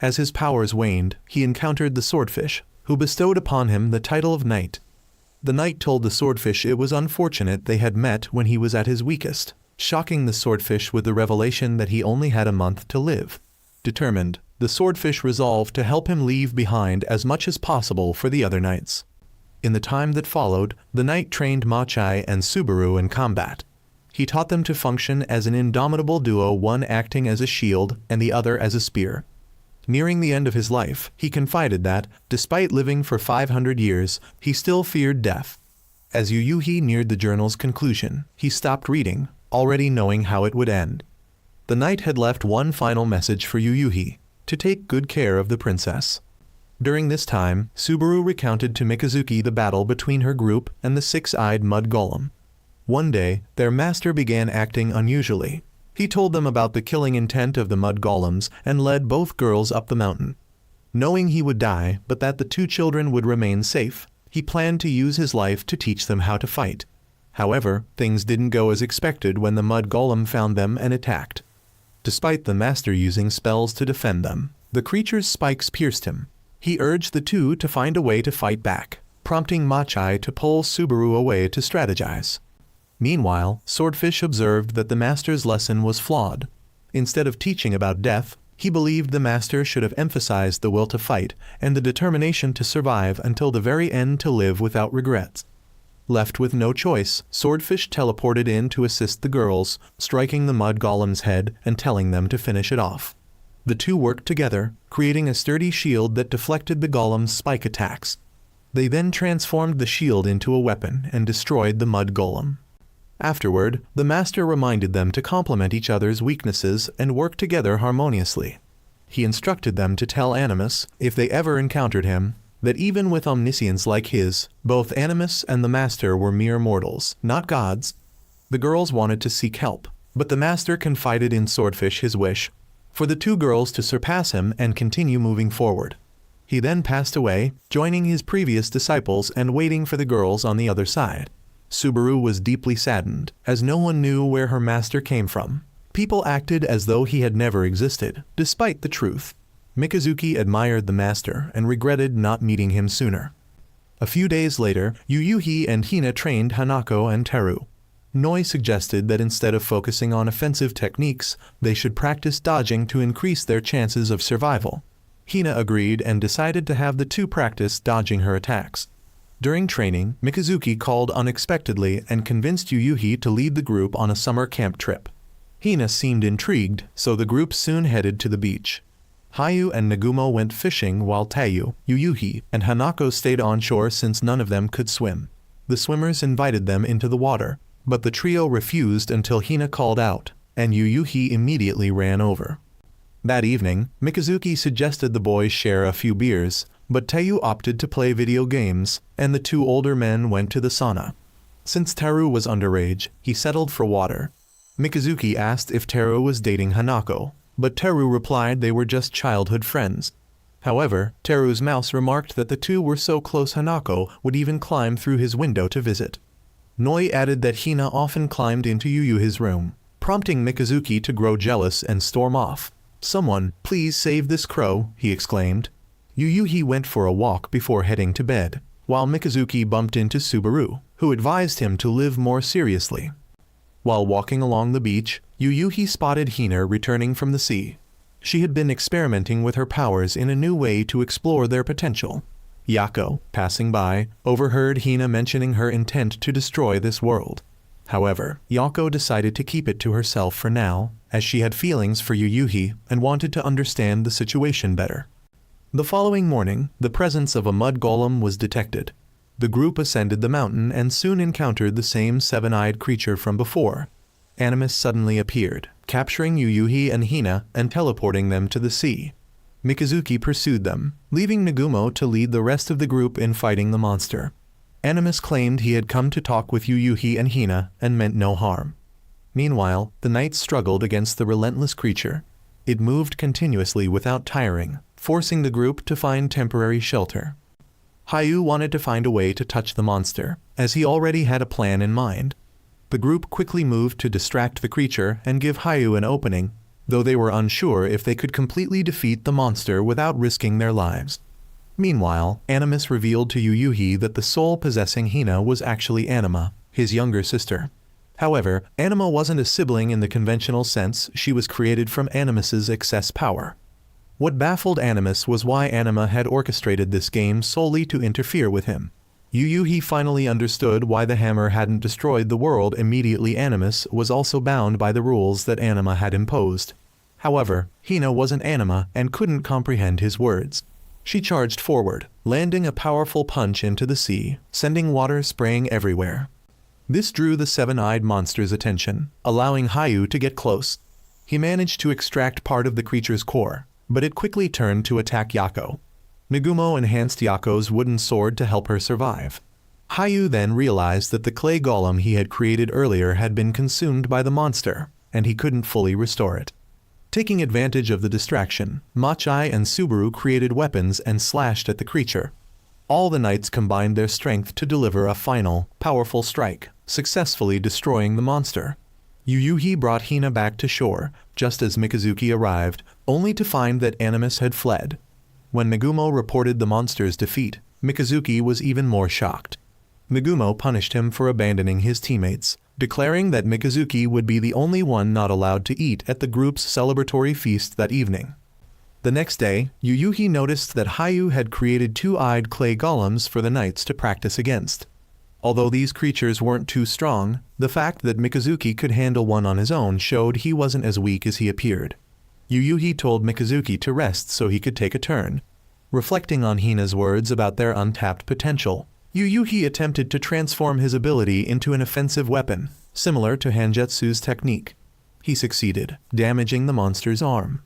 As his powers waned, he encountered the swordfish, who bestowed upon him the title of knight. The knight told the swordfish it was unfortunate they had met when he was at his weakest, shocking the swordfish with the revelation that he only had a month to live. Determined, the swordfish resolved to help him leave behind as much as possible for the other knights. In the time that followed, the knight trained Machai and Subaru in combat. He taught them to function as an indomitable duo, one acting as a shield and the other as a spear. Nearing the end of his life, he confided that, despite living for 500 years, he still feared death. As Yuyuhi neared the journal's conclusion, he stopped reading, already knowing how it would end. The knight had left one final message for Yuyuhi, to take good care of the princess. During this time, Subaru recounted to Mikazuki the battle between her group and the six-eyed mud golem. One day, their master began acting unusually. He told them about the killing intent of the mud golems and led both girls up the mountain. Knowing he would die, but that the two children would remain safe, He planned to use his life to teach them how to fight. However, things didn't go as expected when the mud golem found them and attacked. Despite the master using spells to defend them, the creature's spikes pierced him. He urged the two to find a way to fight back, prompting Machai to pull Subaru away to strategize. Meanwhile, Swordfish observed that the master's lesson was flawed. Instead of teaching about death, he believed the master should have emphasized the will to fight and the determination to survive until the very end to live without regrets. Left with no choice, Swordfish teleported in to assist the girls, striking the mud golem's head and telling them to finish it off. The two worked together, creating a sturdy shield that deflected the golem's spike attacks. They then transformed the shield into a weapon and destroyed the mud golem. Afterward, the master reminded them to complement each other's weaknesses and work together harmoniously. He instructed them to tell Animus, if they ever encountered him, that even with omniscience like his, both Animus and the master were mere mortals, not gods. The girls wanted to seek help, but the master confided in Swordfish his wish for the two girls to surpass him and continue moving forward. He then passed away, joining his previous disciples and waiting for the girls on the other side. Subaru was deeply saddened, as no one knew where her master came from. People acted as though he had never existed, despite the truth. Mikazuki admired the master and regretted not meeting him sooner. A few days later, Yuyuhi and Hina trained Hanako and Teru. Noi suggested that instead of focusing on offensive techniques, they should practice dodging to increase their chances of survival. Hina agreed and decided to have the two practice dodging her attacks. During training, Mikazuki called unexpectedly and convinced Yuyuhi to lead the group on a summer camp trip. Hina seemed intrigued, so the group soon headed to the beach. Hayu and Nagumo went fishing while Tayu, Yuyuhi, and Hanako stayed on shore since none of them could swim. The swimmers invited them into the water, but the trio refused until Hina called out, and Yuyuhi immediately ran over. That evening, Mikazuki suggested the boys share a few beers, but Tayu opted to play video games, and the two older men went to the sauna. Since Teru was underage, he settled for water. Mikazuki asked if Teru was dating Hanako, but Teru replied they were just childhood friends. However, Teru's mouse remarked that the two were so close Hanako would even climb through his window to visit. Noi added that Hina often climbed into Yuyuhi's room, prompting Mikazuki to grow jealous and storm off. "Someone, please save this crow," he exclaimed. Yuyuhi went for a walk before heading to bed, while Mikazuki bumped into Subaru, who advised him to live more seriously. While walking along the beach, Yuyuhi spotted Hina returning from the sea. She had been experimenting with her powers in a new way to explore their potential. Yako, passing by, overheard Hina mentioning her intent to destroy this world. However, Yako decided to keep it to herself for now, as she had feelings for Yuyuhi and wanted to understand the situation better. The following morning, the presence of a mud golem was detected. The group ascended the mountain and soon encountered the same seven-eyed creature from before. Animus suddenly appeared, capturing Yuyuhi and Hina and teleporting them to the sea. Mikazuki pursued them, leaving Nagumo to lead the rest of the group in fighting the monster. Animus claimed he had come to talk with Yuyuhi and Hina and meant no harm. Meanwhile, the knights struggled against the relentless creature. It moved continuously without tiring, forcing the group to find temporary shelter. Hayu wanted to find a way to touch the monster, as he already had a plan in mind. The group quickly moved to distract the creature and give Hayu an opening, though they were unsure if they could completely defeat the monster without risking their lives. Meanwhile, Animus revealed to Yuyuhi that the soul possessing Hina was actually Anima, his younger sister. However, Anima wasn't a sibling in the conventional sense. She was created from Animus's excess power. What baffled Animus was why Anima had orchestrated this game solely to interfere with him. Yuyuhi finally understood why the hammer hadn't destroyed the world immediately. Animus was also bound by the rules that Anima had imposed. However, Hina wasn't Anima and couldn't comprehend his words. She charged forward, landing a powerful punch into the sea, sending water spraying everywhere. This drew the seven-eyed monster's attention, allowing Hayu to get close. He managed to extract part of the creature's core, but it quickly turned to attack Yako. Nagumo enhanced Yako's wooden sword to help her survive. Hayu then realized that the clay golem he had created earlier had been consumed by the monster, and he couldn't fully restore it. Taking advantage of the distraction, Machai and Subaru created weapons and slashed at the creature. All the knights combined their strength to deliver a final, powerful strike, successfully destroying the monster. Yuyuhi brought Hina back to shore, just as Mikazuki arrived, only to find that Animus had fled. When Nagumo reported the monster's defeat, Mikazuki was even more shocked. Nagumo punished him for abandoning his teammates, declaring that Mikazuki would be the only one not allowed to eat at the group's celebratory feast that evening. The next day, Yuyuhi noticed that Hayu had created two-eyed clay golems for the knights to practice against. Although these creatures weren't too strong, the fact that Mikazuki could handle one on his own showed he wasn't as weak as he appeared. Yuyuhi told Mikazuki to rest so he could take a turn. Reflecting on Hina's words about their untapped potential, Yuyuhi attempted to transform his ability into an offensive weapon, similar to Hangetsu's technique. He succeeded, damaging the monster's arm.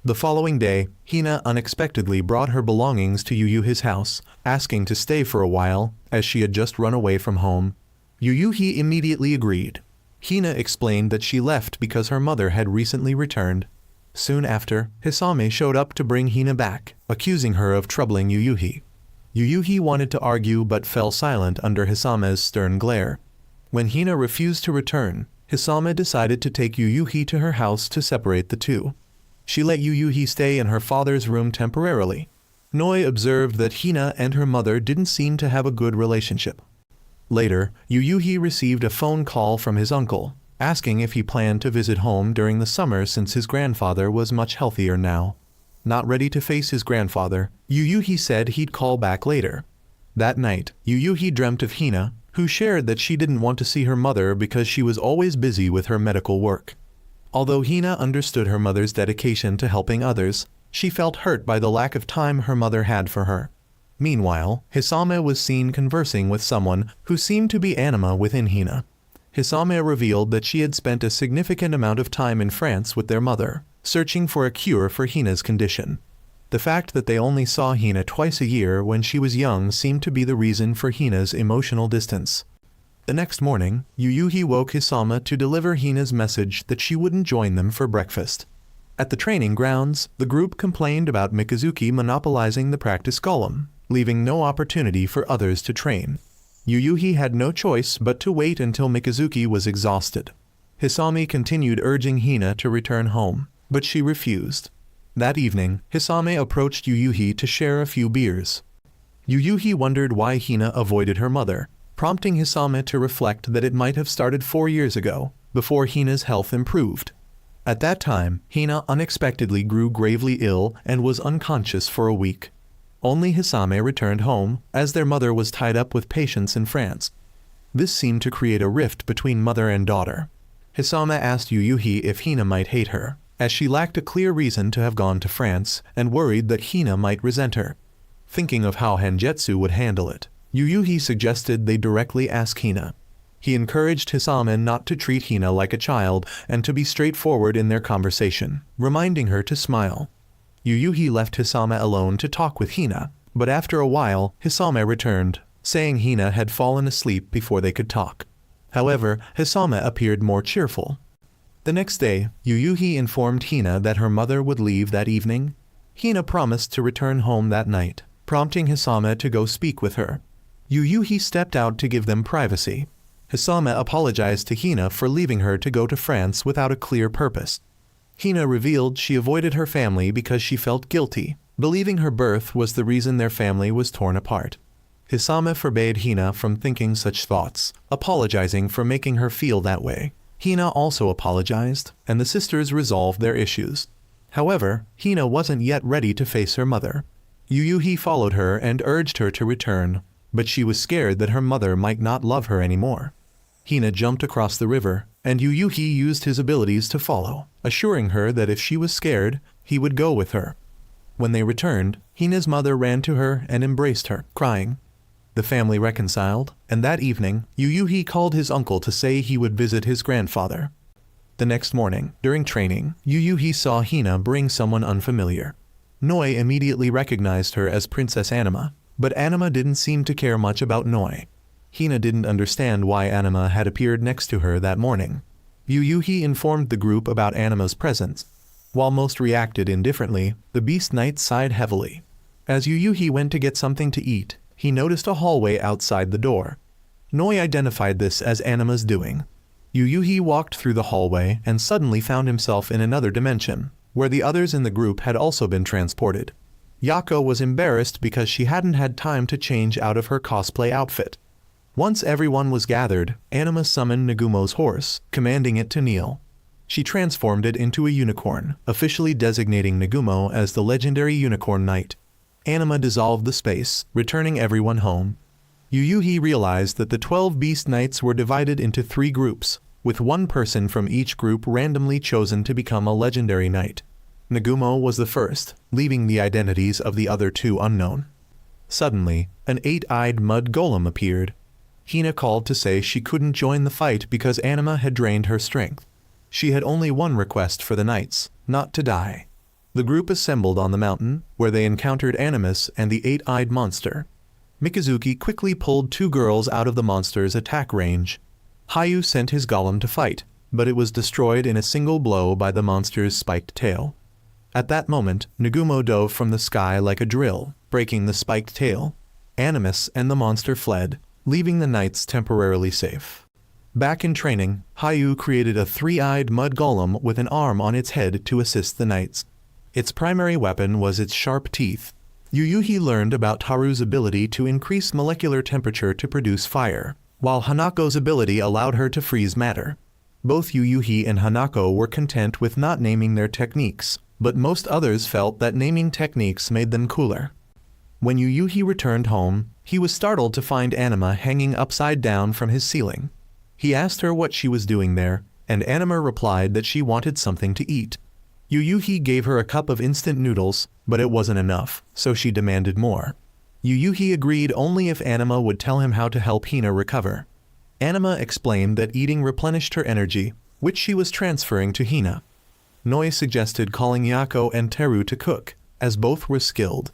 The following day, Hina unexpectedly brought her belongings to Yuyuhi's house, asking to stay for a while, as she had just run away from home. Yuyuhi immediately agreed. Hina explained that she left because her mother had recently returned. Soon after, Hisame showed up to bring Hina back, accusing her of troubling Yuyuhi. Yuyuhi wanted to argue but fell silent under Hisame's stern glare. When Hina refused to return, Hisame decided to take Yuyuhi to her house to separate the two. She let Yuyuhi stay in her father's room temporarily. Noi observed that Hina and her mother didn't seem to have a good relationship. Later, Yuyuhi received a phone call from his uncle, asking if he planned to visit home during the summer since his grandfather was much healthier now. Not ready to face his grandfather, Yuyuhi said he'd call back later. That night, Yuyuhi dreamt of Hina, who shared that she didn't want to see her mother because she was always busy with her medical work. Although Hina understood her mother's dedication to helping others, she felt hurt by the lack of time her mother had for her. Meanwhile, Hisame was seen conversing with someone who seemed to be anima within Hina. Hisame revealed that she had spent a significant amount of time in France with their mother, searching for a cure for Hina's condition. The fact that they only saw Hina twice a year when she was young seemed to be the reason for Hina's emotional distance. The next morning, Yuyuhi woke Hisame to deliver Hina's message that she wouldn't join them for breakfast. At the training grounds, the group complained about Mikazuki monopolizing the practice golem, leaving no opportunity for others to train. Yuyuhi had no choice but to wait until Mikazuki was exhausted. Hisame continued urging Hina to return home, but she refused. That evening, Hisame approached Yuyuhi to share a few beers. Yuyuhi wondered why Hina avoided her mother, prompting Hisame to reflect that it might have started 4 years ago, before Hina's health improved. At that time, Hina unexpectedly grew gravely ill and was unconscious for a week. Only Hisame returned home, as their mother was tied up with patients in France. This seemed to create a rift between mother and daughter. Hisame asked Yuyuhi if Hina might hate her, as she lacked a clear reason to have gone to France and worried that Hina might resent her. Thinking of how Hangetsu would handle it, Yuyuhi suggested they directly ask Hina. He encouraged Hisame not to treat Hina like a child and to be straightforward in their conversation, reminding her to smile. Yuyuhi left Hisame alone to talk with Hina, but after a while, Hisame returned, saying Hina had fallen asleep before they could talk. However, Hisame appeared more cheerful. The next day, Yuyuhi informed Hina that her mother would leave that evening. Hina promised to return home that night, prompting Hisame to go speak with her. Yuyuhi stepped out to give them privacy. Hisame apologized to Hina for leaving her to go to France without a clear purpose. Hina revealed she avoided her family because she felt guilty, believing her birth was the reason their family was torn apart. Hisame forbade Hina from thinking such thoughts, apologizing for making her feel that way. Hina also apologized, and the sisters resolved their issues. However, Hina wasn't yet ready to face her mother. Yuyuhi followed her and urged her to return, but she was scared that her mother might not love her anymore. Hina jumped across the river, and Yuyuhi used his abilities to follow, assuring her that if she was scared, he would go with her. When they returned, Hina's mother ran to her and embraced her, crying. The family reconciled, and that evening, Yuyuhi called his uncle to say he would visit his grandfather. The next morning, during training, Yuyuhi saw Hina bring someone unfamiliar. Noi immediately recognized her as Princess Anima, but Anima didn't seem to care much about Noi. Hina didn't understand why Anima had appeared next to her that morning. Yuyuhi informed the group about Anima's presence. While most reacted indifferently, the Beast Knight sighed heavily. As Yuyuhi went to get something to eat, he noticed a hallway outside the door. Noi identified this as Anima's doing. Yuyuhi walked through the hallway and suddenly found himself in another dimension, where the others in the group had also been transported. Yako was embarrassed because she hadn't had time to change out of her cosplay outfit. Once everyone was gathered, Anima summoned Nagumo's horse, commanding it to kneel. She transformed it into a unicorn, officially designating Nagumo as the legendary Unicorn Knight. Anima dissolved the space, returning everyone home. Yuyuhi realized that the 12 Beast Knights were divided into 3 groups, with one person from each group randomly chosen to become a legendary knight. Nagumo was the first, leaving the identities of the other 2 unknown. Suddenly, an 8-eyed mud golem appeared. Hina called to say she couldn't join the fight because Anima had drained her strength. She had only one request for the knights, not to die. The group assembled on the mountain, where they encountered Animus and the 8-eyed monster. Mikazuki quickly pulled 2 girls out of the monster's attack range. Hayu sent his golem to fight, but it was destroyed in a single blow by the monster's spiked tail. At that moment, Nagumo dove from the sky like a drill, breaking the spiked tail. Animus and the monster fled, leaving the knights temporarily safe. Back in training, Hayu created a 3-eyed mud golem with an arm on its head to assist the knights. Its primary weapon was its sharp teeth. Yuyuhi learned about Taru's ability to increase molecular temperature to produce fire, while Hanako's ability allowed her to freeze matter. Both Yuyuhi and Hanako were content with not naming their techniques, but most others felt that naming techniques made them cooler. When Yuyuhi returned home, he was startled to find Anima hanging upside down from his ceiling. He asked her what she was doing there, and Anima replied that she wanted something to eat. Yuyuhi gave her a cup of instant noodles, but it wasn't enough, so she demanded more. Yuyuhi agreed only if Anima would tell him how to help Hina recover. Anima explained that eating replenished her energy, which she was transferring to Hina. Noi suggested calling Yako and Teru to cook, as both were skilled.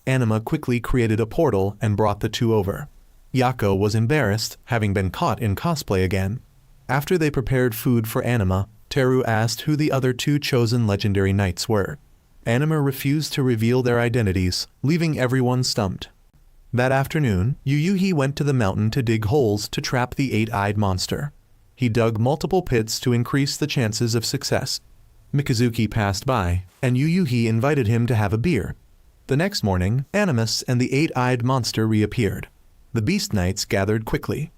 Anima quickly created a portal and brought the 2 over. Yako was embarrassed, having been caught in cosplay again. After they prepared food for Anima, Teru asked who the other 2 chosen legendary knights were. Anima refused to reveal their identities, leaving everyone stumped. That afternoon, Yuyuhi went to the mountain to dig holes to trap the 8-eyed monster. He dug multiple pits to increase the chances of success. Mikazuki passed by, and Yuyuhi invited him to have a beer. The next morning, Animus and the 8-eyed monster reappeared. The Beast Knights gathered quickly.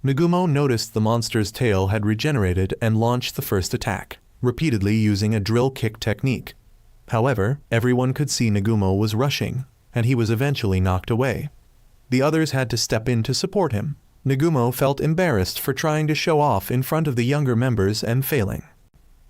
Nagumo noticed the monster's tail had regenerated and launched the first attack, repeatedly using a drill kick technique. However, everyone could see Nagumo was rushing, and he was eventually knocked away. The others had to step in to support him. Nagumo felt embarrassed for trying to show off in front of the younger members and failing.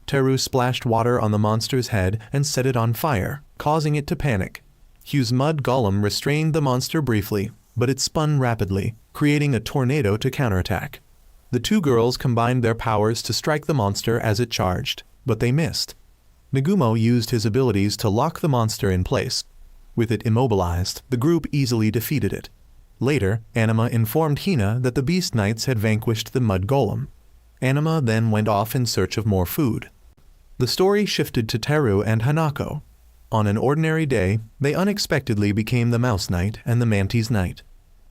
Teru splashed water on the monster's head and set it on fire, causing it to panic. Hugh's mud golem restrained the monster briefly, but it spun rapidly, creating a tornado to counterattack. The 2 girls combined their powers to strike the monster as it charged, but they missed. Nagumo used his abilities to lock the monster in place. With it immobilized, the group easily defeated it. Later, Anima informed Hina that the Beast Knights had vanquished the mud golem. Anima then went off in search of more food. The story shifted to Teru and Hanako. On an ordinary day, they unexpectedly became the Mouse Knight and the Mantis Knight.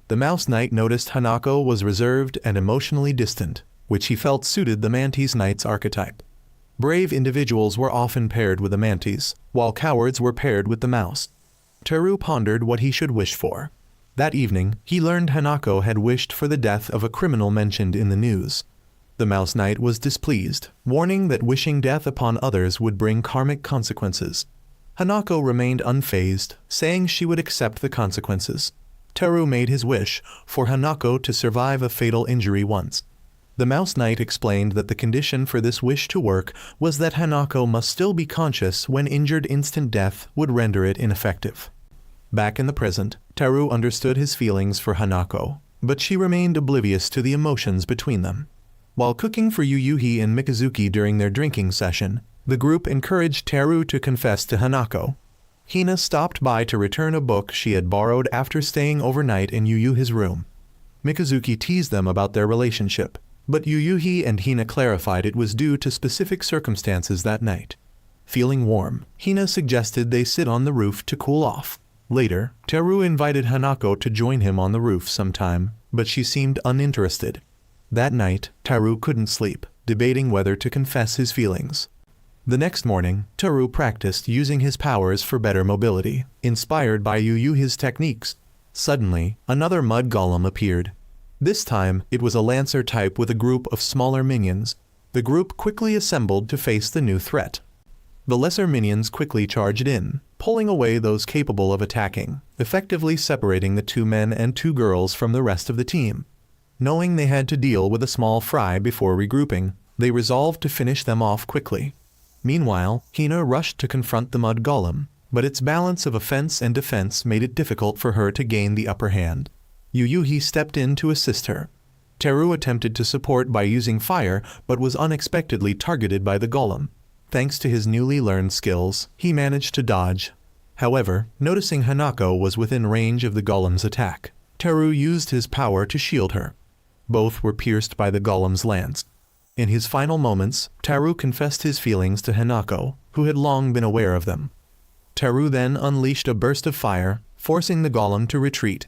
The Mouse Knight noticed Hanako was reserved and emotionally distant, which he felt suited the Mantis Knight's archetype. Brave individuals were often paired with the Mantis, while cowards were paired with the Mouse. Teru pondered what he should wish for. That evening, he learned Hanako had wished for the death of a criminal mentioned in the news. The Mouse Knight was displeased, warning that wishing death upon others would bring karmic consequences. Hanako remained unfazed, saying she would accept the consequences. Teru made his wish for Hanako to survive a fatal injury once. The Mouse Knight explained that the condition for this wish to work was that Hanako must still be conscious when injured. Instant death would render it ineffective. Back in the present, Teru understood his feelings for Hanako, but she remained oblivious to the emotions between them. While cooking for Yuyuhi and Mikazuki during their drinking session, the group encouraged Teru to confess to Hanako. Hina stopped by to return a book she had borrowed after staying overnight in Yuyuhi's room. Mikazuki teased them about their relationship, but Yuyuhi and Hina clarified it was due to specific circumstances that night. Feeling warm, Hina suggested they sit on the roof to cool off. Later, Teru invited Hanako to join him on the roof sometime, but she seemed uninterested. That night, Teru couldn't sleep, debating whether to confess his feelings. The next morning, Teru practiced using his powers for better mobility, inspired by Yuhi's techniques. Suddenly, another mud golem appeared. This time, it was a lancer type with a group of smaller minions. The group quickly assembled to face the new threat. The lesser minions quickly charged in, pulling away those capable of attacking, effectively separating the 2 men and 2 girls from the rest of the team. Knowing they had to deal with a small fry before regrouping, they resolved to finish them off quickly. Meanwhile, Hina rushed to confront the mud golem, but its balance of offense and defense made it difficult for her to gain the upper hand. Yuhi stepped in to assist her. Teru attempted to support by using fire, but was unexpectedly targeted by the golem. Thanks to his newly learned skills, he managed to dodge. However, noticing Hanako was within range of the golem's attack, Teru used his power to shield her. Both were pierced by the golem's lance. In his final moments, Teru confessed his feelings to Hanako, who had long been aware of them. Teru then unleashed a burst of fire, forcing the golem to retreat.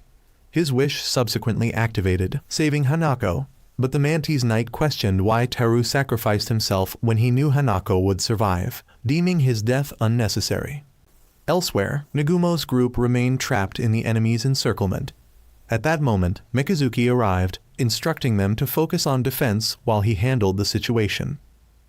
His wish subsequently activated, saving Hanako, but the Mantis Knight questioned why Teru sacrificed himself when he knew Hanako would survive, deeming his death unnecessary. Elsewhere, Nagumo's group remained trapped in the enemy's encirclement. At that moment, Mikazuki arrived, instructing them to focus on defense while he handled the situation.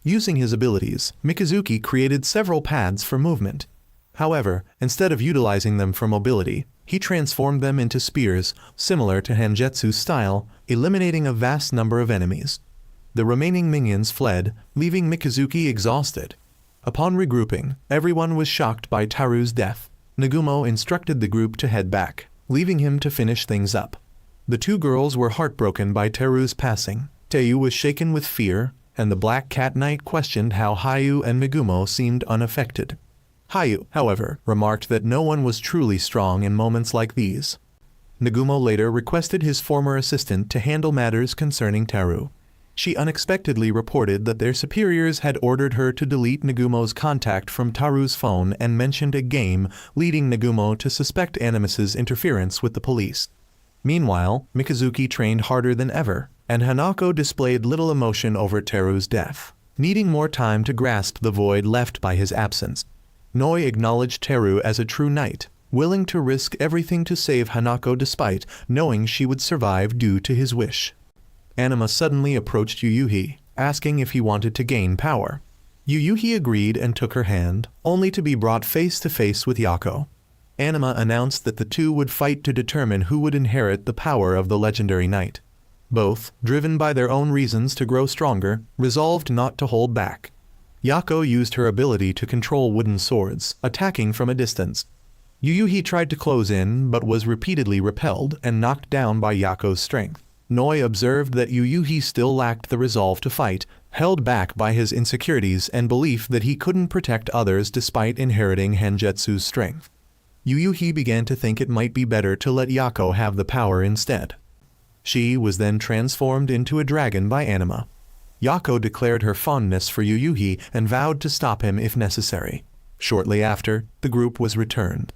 Using his abilities, Mikazuki created several paths for movement. However, instead of utilizing them for mobility, he transformed them into spears, similar to Hangetsu's style, eliminating a vast number of enemies. The remaining minions fled, leaving Mikazuki exhausted. Upon regrouping, everyone was shocked by Teru's death. Nagumo instructed the group to head back, leaving him to finish things up. The 2 girls were heartbroken by Teru's passing. Teiyu was shaken with fear, and the Black Cat Knight questioned how Hayu and Nagumo seemed unaffected. Hayu, however, remarked that no one was truly strong in moments like these. Nagumo later requested his former assistant to handle matters concerning Teru. She unexpectedly reported that their superiors had ordered her to delete Nagumo's contact from Teru's phone and mentioned a game, leading Nagumo to suspect Animus's interference with the police. Meanwhile, Mikazuki trained harder than ever, and Hanako displayed little emotion over Teru's death, needing more time to grasp the void left by his absence. Noi acknowledged Teru as a true knight, willing to risk everything to save Hanako despite knowing she would survive due to his wish. Anima suddenly approached Yuhi, asking if he wanted to gain power. Yuhi agreed and took her hand, only to be brought face to face with Yako. Anima announced that the 2 would fight to determine who would inherit the power of the legendary knight. Both, driven by their own reasons to grow stronger, resolved not to hold back. Yako used her ability to control wooden swords, attacking from a distance. Yuhi tried to close in but was repeatedly repelled and knocked down by Yako's strength. Noi observed that Yuhi still lacked the resolve to fight, held back by his insecurities and belief that he couldn't protect others despite inheriting Hangetsu's strength. Yuhi began to think it might be better to let Yako have the power instead. She was then transformed into a dragon by Anima. Yako declared her fondness for Yuhi and vowed to stop him if necessary. Shortly after, the group was returned.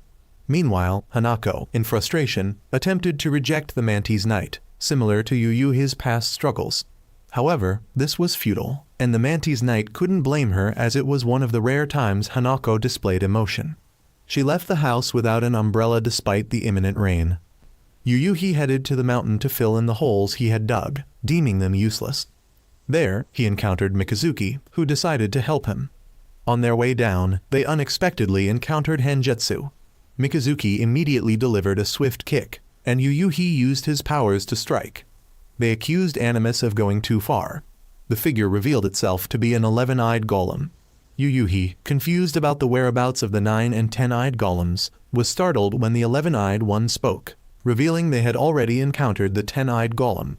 Meanwhile, Hanako, in frustration, attempted to reject the Mantis Knight, similar to Yuhi's past struggles. However, this was futile, and the Mantis Knight couldn't blame her as it was one of the rare times Hanako displayed emotion. She left the house without an umbrella despite the imminent rain. Yuhi headed to the mountain to fill in the holes he had dug, deeming them useless. There, he encountered Mikazuki, who decided to help him. On their way down, they unexpectedly encountered Hangetsu. Mikazuki immediately delivered a swift kick, and Yuhi used his powers to strike. They accused Animus of going too far. The figure revealed itself to be an 11-eyed golem. Yuhi, confused about the whereabouts of the 9 and 10-eyed golems, was startled when the 11-eyed one spoke, revealing they had already encountered the 10-eyed golem.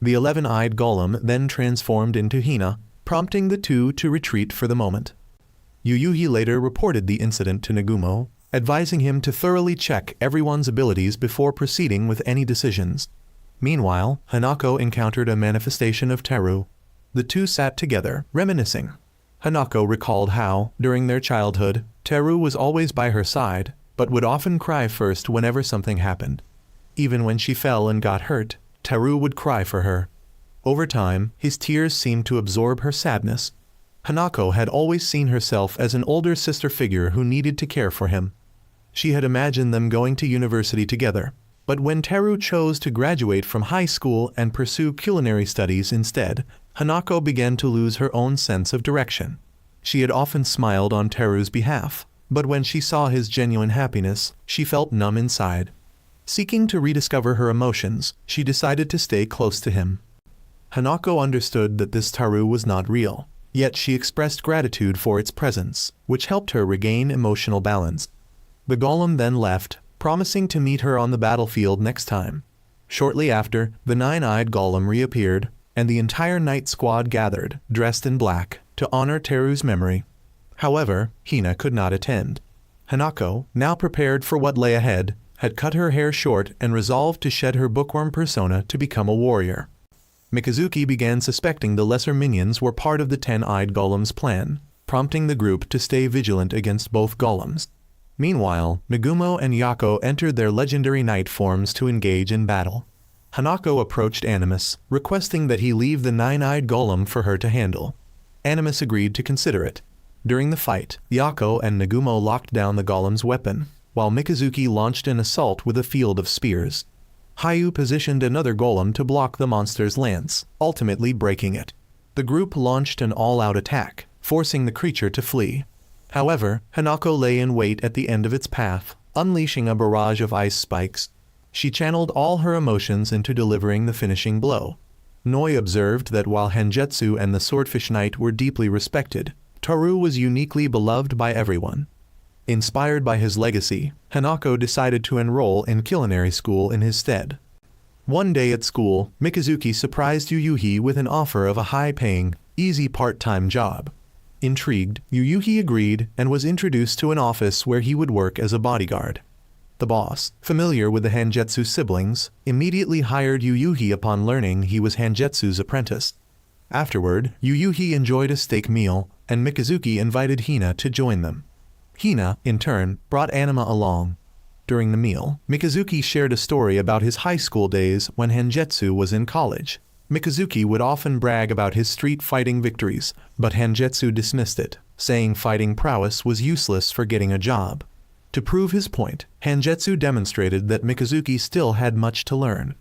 The 11-eyed golem then transformed into Hina, prompting the 2 to retreat for the moment. Yuhi later reported the incident to Nagumo, advising him to thoroughly check everyone's abilities before proceeding with any decisions. Meanwhile, Hanako encountered a manifestation of Teru. The 2 sat together, reminiscing. Hanako recalled how, during their childhood, Teru was always by her side, but would often cry first whenever something happened. Even when she fell and got hurt, Teru would cry for her. Over time, his tears seemed to absorb her sadness. Hanako had always seen herself as an older sister figure who needed to care for him. She had imagined them going to university together, but when Teru chose to graduate from high school and pursue culinary studies instead, Hanako began to lose her own sense of direction. She had often smiled on Teru's behalf, but when she saw his genuine happiness, she felt numb inside. Seeking to rediscover her emotions, she decided to stay close to him. Hanako understood that this Teru was not real, yet she expressed gratitude for its presence, which helped her regain emotional balance. The golem then left, promising to meet her on the battlefield next time. Shortly after, the nine-eyed golem reappeared, and the entire night squad gathered, dressed in black, to honor Teru's memory. However, Hina could not attend. Hanako, now prepared for what lay ahead, had cut her hair short and resolved to shed her bookworm persona to become a warrior. Mikazuki began suspecting the lesser minions were part of the 10-eyed golem's plan, prompting the group to stay vigilant against both golems. Meanwhile, Nagumo and Yako entered their legendary knight forms to engage in battle. Hanako approached Animus, requesting that he leave the nine-eyed golem for her to handle. Animus agreed to consider it. During the fight, Yako and Nagumo locked down the golem's weapon, while Mikazuki launched an assault with a field of spears. Hayu positioned another golem to block the monster's lance, ultimately breaking it. The group launched an all-out attack, forcing the creature to flee. However, Hanako lay in wait at the end of its path, unleashing a barrage of ice spikes. She channeled all her emotions into delivering the finishing blow. Noi observed that while Hangetsu and the Swordfish Knight were deeply respected, Toru was uniquely beloved by everyone. Inspired by his legacy, Hanako decided to enroll in culinary school in his stead. One day at school, Mikazuki surprised Yuyuhi with an offer of a high-paying, easy part-time job. Intrigued, Yuyuhi agreed and was introduced to an office where he would work as a bodyguard. The boss, familiar with the Hangetsu siblings, immediately hired Yuyuhi upon learning he was Hangetsu's apprentice. Afterward, Yuyuhi enjoyed a steak meal, and Mikazuki invited Hina to join them. Hina, in turn, brought Anima along. During the meal, Mikazuki shared a story about his high school days when Hangetsu was in college. Mikazuki would often brag about his street fighting victories, but Hangetsu dismissed it, saying fighting prowess was useless for getting a job. To prove his point, Hangetsu demonstrated that Mikazuki still had much to learn.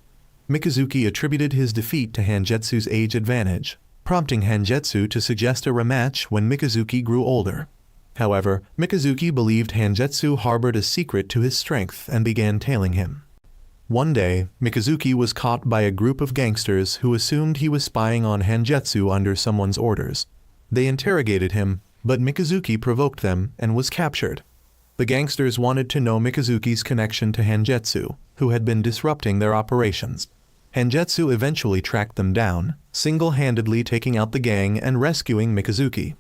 Mikazuki attributed his defeat to Hangetsu's age advantage, prompting Hangetsu to suggest a rematch when Mikazuki grew older. However, Mikazuki believed Hangetsu harbored a secret to his strength and began tailing him. One day, Mikazuki was caught by a group of gangsters who assumed he was spying on Hangetsu under someone's orders. They interrogated him, but Mikazuki provoked them and was captured. The gangsters wanted to know Mikazuki's connection to Hangetsu, who had been disrupting their operations. Hangetsu eventually tracked them down, single-handedly taking out the gang and rescuing Mikazuki.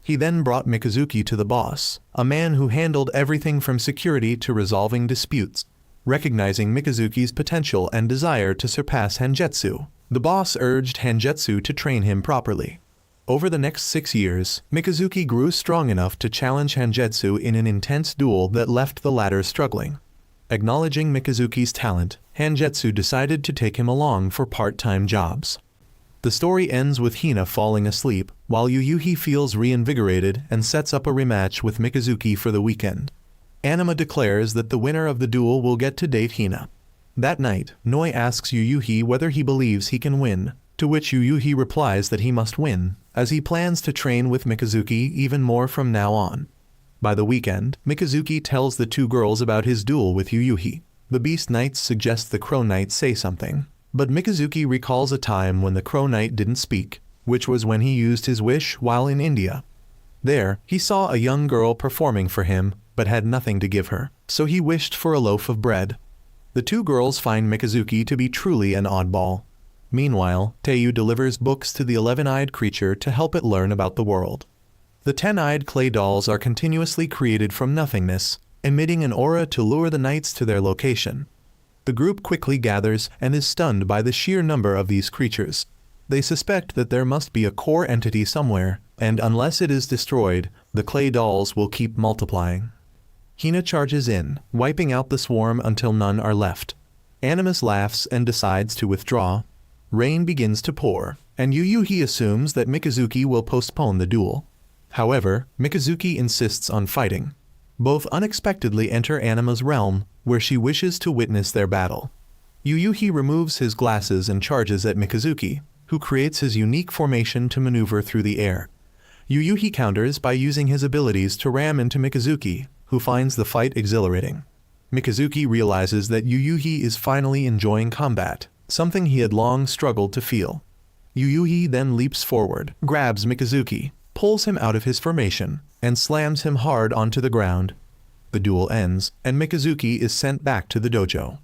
He then brought Mikazuki to the boss, a man who handled everything from security to resolving disputes. Recognizing Mikazuki's potential and desire to surpass Hangetsu, the boss urged Hangetsu to train him properly. Over the next 6 years, Mikazuki grew strong enough to challenge Hangetsu in an intense duel that left the latter struggling. Acknowledging Mikazuki's talent, Hangetsu decided to take him along for part-time jobs. The story ends with Hina falling asleep, while Yuyuhi feels reinvigorated and sets up a rematch with Mikazuki for the weekend. Anima declares that the winner of the duel will get to date Hina. That night, Noi asks Yuyuhi whether he believes he can win, to which Yuyuhi replies that he must win, as he plans to train with Mikazuki even more from now on. By the weekend, Mikazuki tells the two girls about his duel with Yuyuhi. The Beast Knights suggest the Crow Knight say something, but Mikazuki recalls a time when the Crow Knight didn't speak, which was when he used his wish while in India. There, he saw a young girl performing for him, but had nothing to give her, so he wished for a loaf of bread. The two girls find Mikazuki to be truly an oddball. Meanwhile, Teiyu delivers books to the 11-eyed creature to help it learn about the world. The 10-eyed clay dolls are continuously created from nothingness, emitting an aura to lure the knights to their location. The group quickly gathers and is stunned by the sheer number of these creatures. They suspect that there must be a core entity somewhere, and unless it is destroyed, the clay dolls will keep multiplying. Hina charges in, wiping out the swarm until none are left. Animus laughs and decides to withdraw. Rain begins to pour, and Yuyuhi assumes that Mikazuki will postpone the duel. However, Mikazuki insists on fighting. Both unexpectedly enter Anima's realm, where she wishes to witness their battle. Yuyuhi removes his glasses and charges at Mikazuki, who creates his unique formation to maneuver through the air. Yuyuhi counters by using his abilities to ram into Mikazuki, who finds the fight exhilarating. Mikazuki realizes that Yuyuhi is finally enjoying combat, something he had long struggled to feel. Yuyuhi then leaps forward, grabs Mikazuki, pulls him out of his formation, and slams him hard onto the ground. The duel ends, and Mikazuki is sent back to the dojo.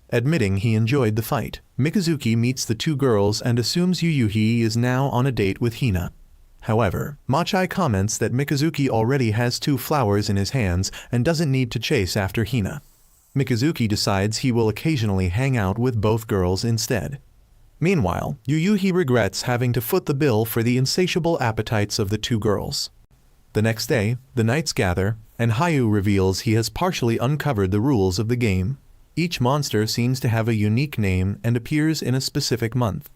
Admitting he enjoyed the fight, Mikazuki meets the two girls and assumes Yuyuhi is now on a date with Hina. However, Machai comments that Mikazuki already has 2 flowers in his hands and doesn't need to chase after Hina. Mikazuki decides he will occasionally hang out with both girls instead. Meanwhile, Yuyuhi regrets having to foot the bill for the insatiable appetites of the 2 girls. The next day, the knights gather, and Hayu reveals he has partially uncovered the rules of the game. Each monster seems to have a unique name and appears in a specific month.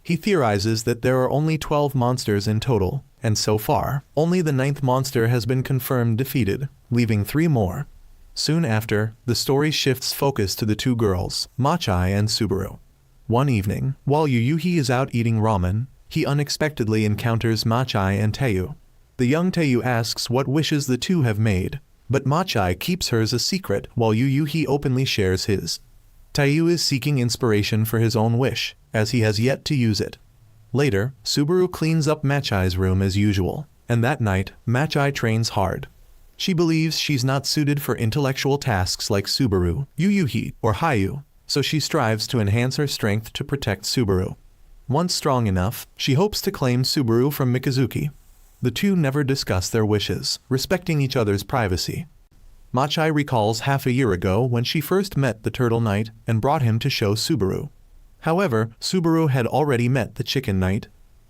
He theorizes that there are only 12 monsters in total, and so far, only the 9th monster has been confirmed defeated, leaving 3 more. Soon after, the story shifts focus to the 2 girls, Machai and Subaru. One evening, while Yuyuhi is out eating ramen, he unexpectedly encounters Machai and Teiyu. The young Teiyu asks what wishes the 2 have made, but Machai keeps hers a secret while Yuyuhi openly shares his. Teiyu is seeking inspiration for his own wish, as he has yet to use it. Later, Subaru cleans up Machai's room as usual, and that night, Machai trains hard. She believes she's not suited for intellectual tasks like Subaru, Yuyuhi, or Hayu, so she strives to enhance her strength to protect Subaru. Once strong enough, she hopes to claim Subaru from Mikazuki. The 2 never discuss their wishes, respecting each other's privacy. Machai recalls half a year ago when she first met the Turtle Knight and brought him to show Subaru. However, Subaru had already met the Chicken Knight.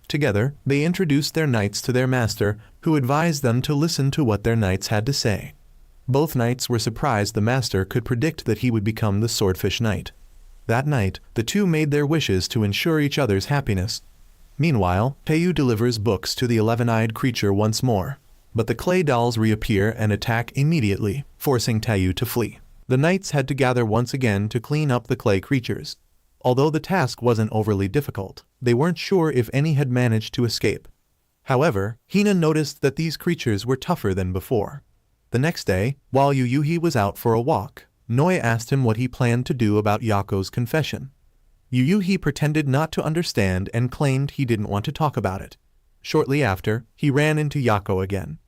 Together, they introduced their knights to their master, who advised them to listen to what their knights had to say. Both knights were surprised the master could predict that he would become the Swordfish Knight. That night, the 2 made their wishes to ensure each other's happiness. Meanwhile, Teiyu delivers books to the 11-eyed creature once more, but the clay dolls reappear and attack immediately, forcing Teiyu to flee. The knights had to gather once again to clean up the clay creatures. Although the task wasn't overly difficult, they weren't sure if any had managed to escape. However, Hina noticed that these creatures were tougher than before. The next day, while Yuyuhi was out for a walk, Noi asked him what he planned to do about Yako's confession. Yuyuhi pretended not to understand and claimed he didn't want to talk about it. Shortly after, he ran into Yako again.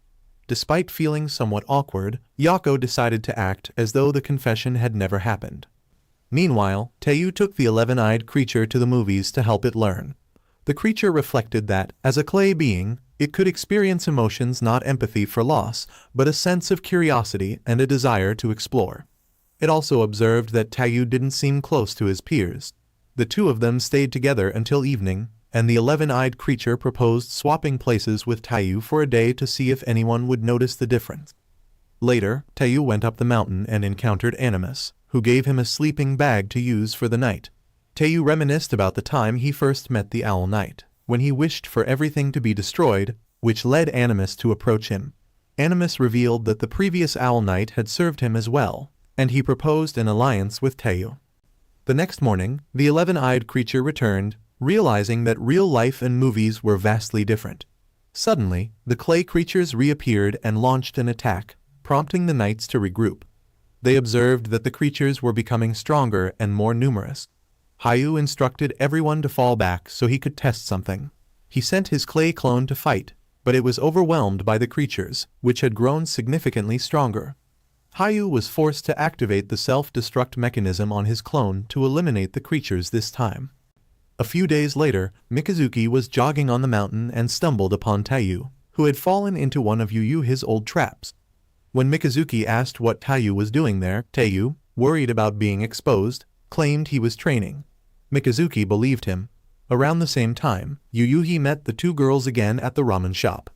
Despite feeling somewhat awkward, Yako decided to act as though the confession had never happened. Meanwhile, Teiyu took the 11-eyed creature to the movies to help it learn. The creature reflected that, as a clay being, it could experience emotions not empathy for loss, but a sense of curiosity and a desire to explore. It also observed that Teiyu didn't seem close to his peers. The 2 of them stayed together until evening, and the 11-eyed creature proposed swapping places with Teiyu for a day to see if anyone would notice the difference. Later, Teiyu went up the mountain and encountered Animus, who gave him a sleeping bag to use for the night. Teiyu reminisced about the time he first met the Owl Knight, when he wished for everything to be destroyed, which led Animus to approach him. Animus revealed that the previous Owl Knight had served him as well, and he proposed an alliance with Teiyu. The next morning, the 11-eyed creature returned, realizing that real life and movies were vastly different. Suddenly, the clay creatures reappeared and launched an attack, prompting the knights to regroup. They observed that the creatures were becoming stronger and more numerous. Hayu instructed everyone to fall back so he could test something. He sent his clay clone to fight, but it was overwhelmed by the creatures, which had grown significantly stronger. Hayu was forced to activate the self-destruct mechanism on his clone to eliminate the creatures this time. A few days later, Mikazuki was jogging on the mountain and stumbled upon Teiyu, who had fallen into one of Yuyuhi's old traps. When Mikazuki asked what Teiyu was doing there, Teiyu, worried about being exposed, claimed he was training. Mikazuki believed him. Around the same time, Yuyuhi met the 2 girls again at the ramen shop.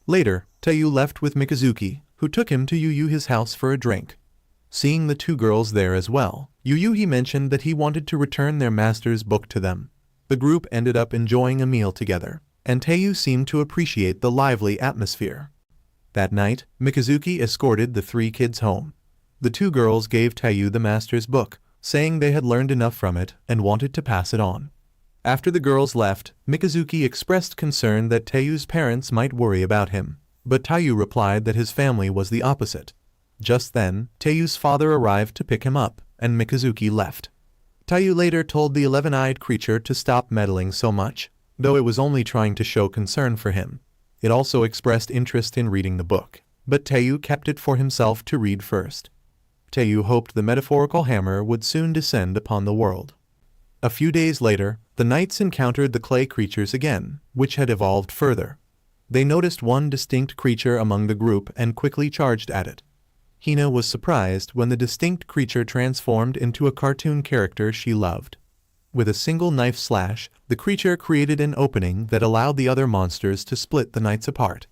Later, Teiyu left with Mikazuki, who took him to Yuyuhi's house for a drink. Seeing the two girls there as well, Yuyuhi mentioned that he wanted to return their master's book to them. The group ended up enjoying a meal together, and Teiyu seemed to appreciate the lively atmosphere. That night, Mikazuki escorted the three kids home. The two girls gave Teiyu the master's book, saying they had learned enough from it and wanted to pass it on. After the girls left, Mikazuki expressed concern that Teiyu's parents might worry about him, but Teiyu replied that his family was the opposite. Just then, Teiyu's father arrived to pick him up, and Mikazuki left. Teiyu later told the 11-eyed creature to stop meddling so much, though it was only trying to show concern for him. It also expressed interest in reading the book, but Teiyu kept it for himself to read first. Teiyu hoped the metaphorical hammer would soon descend upon the world. A few days later, the knights encountered the clay creatures again, which had evolved further. They noticed one distinct creature among the group and quickly charged at it. Hina was surprised when the distinct creature transformed into a cartoon character she loved. With a single knife slash, the creature created an opening that allowed the other monsters to split the knights apart.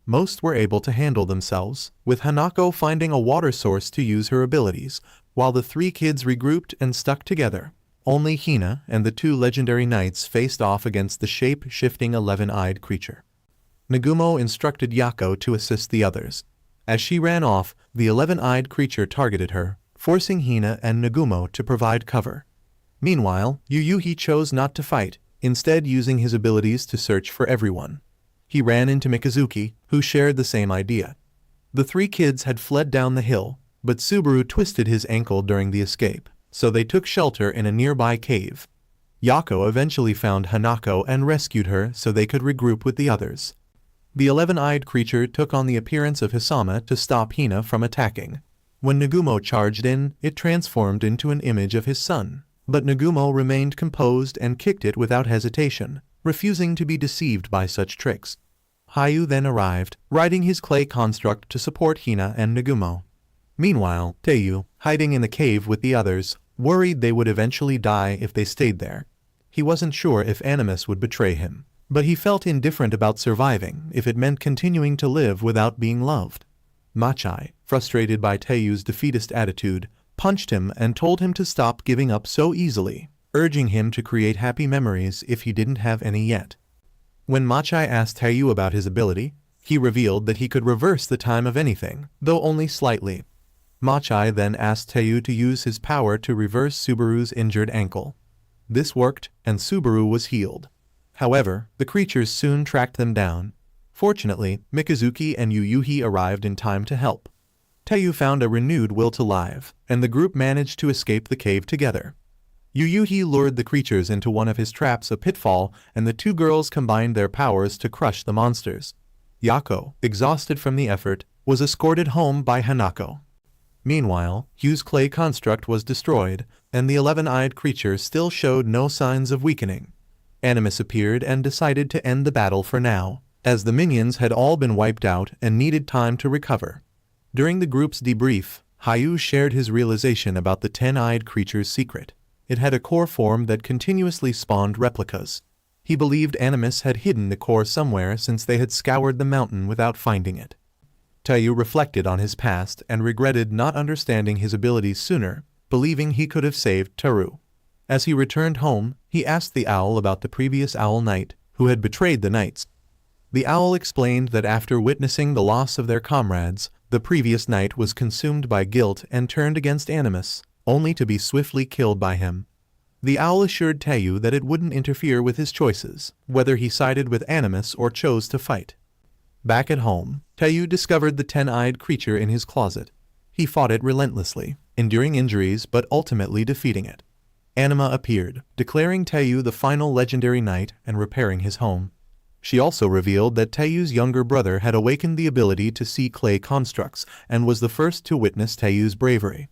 Most were able to handle themselves, with Hanako finding a water source to use her abilities, while the three kids regrouped and stuck together. Only Hina and the two legendary knights faced off against the shape-shifting 11-eyed creature. Nagumo instructed Yako to assist the others. As she ran off, the 11-eyed creature targeted her, forcing Hina and Nagumo to provide cover. Meanwhile, Yuyuhi chose not to fight, instead using his abilities to search for everyone. He ran into Mikazuki, who shared the same idea. The three kids had fled down the hill, but Subaru twisted his ankle during the escape, so they took shelter in a nearby cave. Yako eventually found Hanako and rescued her so they could regroup with the others. The 11-eyed creature took on the appearance of Hisama to stop Hina from attacking. When Nagumo charged in, it transformed into an image of his son, but Nagumo remained composed and kicked it without hesitation, refusing to be deceived by such tricks. Hayu then arrived, riding his clay construct to support Hina and Nagumo. Meanwhile, Teiyu, hiding in the cave with the others, worried they would eventually die if they stayed there. He wasn't sure if Animus would betray him, but he felt indifferent about surviving if it meant continuing to live without being loved. Machai, frustrated by Teiyu's defeatist attitude, punched him and told him to stop giving up so easily, urging him to create happy memories if he didn't have any yet. When Machai asked Teiyu about his ability, he revealed that he could reverse the time of anything, though only slightly. Machai then asked Teiyu to use his power to reverse Subaru's injured ankle. This worked, and Subaru was healed. However, the creatures soon tracked them down. Fortunately, Mikazuki and Yuyuhi arrived in time to help. Teiyu found a renewed will to live, and the group managed to escape the cave together. Yuyuhi lured the creatures into one of his traps, a pitfall, and the two girls combined their powers to crush the monsters. Yako, exhausted from the effort, was escorted home by Hanako. Meanwhile, Hugh's clay construct was destroyed, and the 11-eyed creature still showed no signs of weakening. Animus appeared and decided to end the battle for now, as the minions had all been wiped out and needed time to recover. During the group's debrief, Hayu shared his realization about the 10-eyed creature's secret. It had a core form that continuously spawned replicas. He believed Animus had hidden the core somewhere since they had scoured the mountain without finding it. Teiyu reflected on his past and regretted not understanding his abilities sooner, believing he could have saved Teru. As he returned home, he asked the owl about the previous owl knight, who had betrayed the knights. The owl explained that after witnessing the loss of their comrades, the previous knight was consumed by guilt and turned against Animus, only to be swiftly killed by him. The owl assured Teiyu that it wouldn't interfere with his choices, whether he sided with Animus or chose to fight. Back at home, Teiyu discovered the 10-eyed creature in his closet. He fought it relentlessly, enduring injuries but ultimately defeating it. Anima appeared, declaring Teiyu the final legendary knight and repairing his home. She also revealed that Teiyu's younger brother had awakened the ability to see clay constructs and was the first to witness Teiyu's bravery.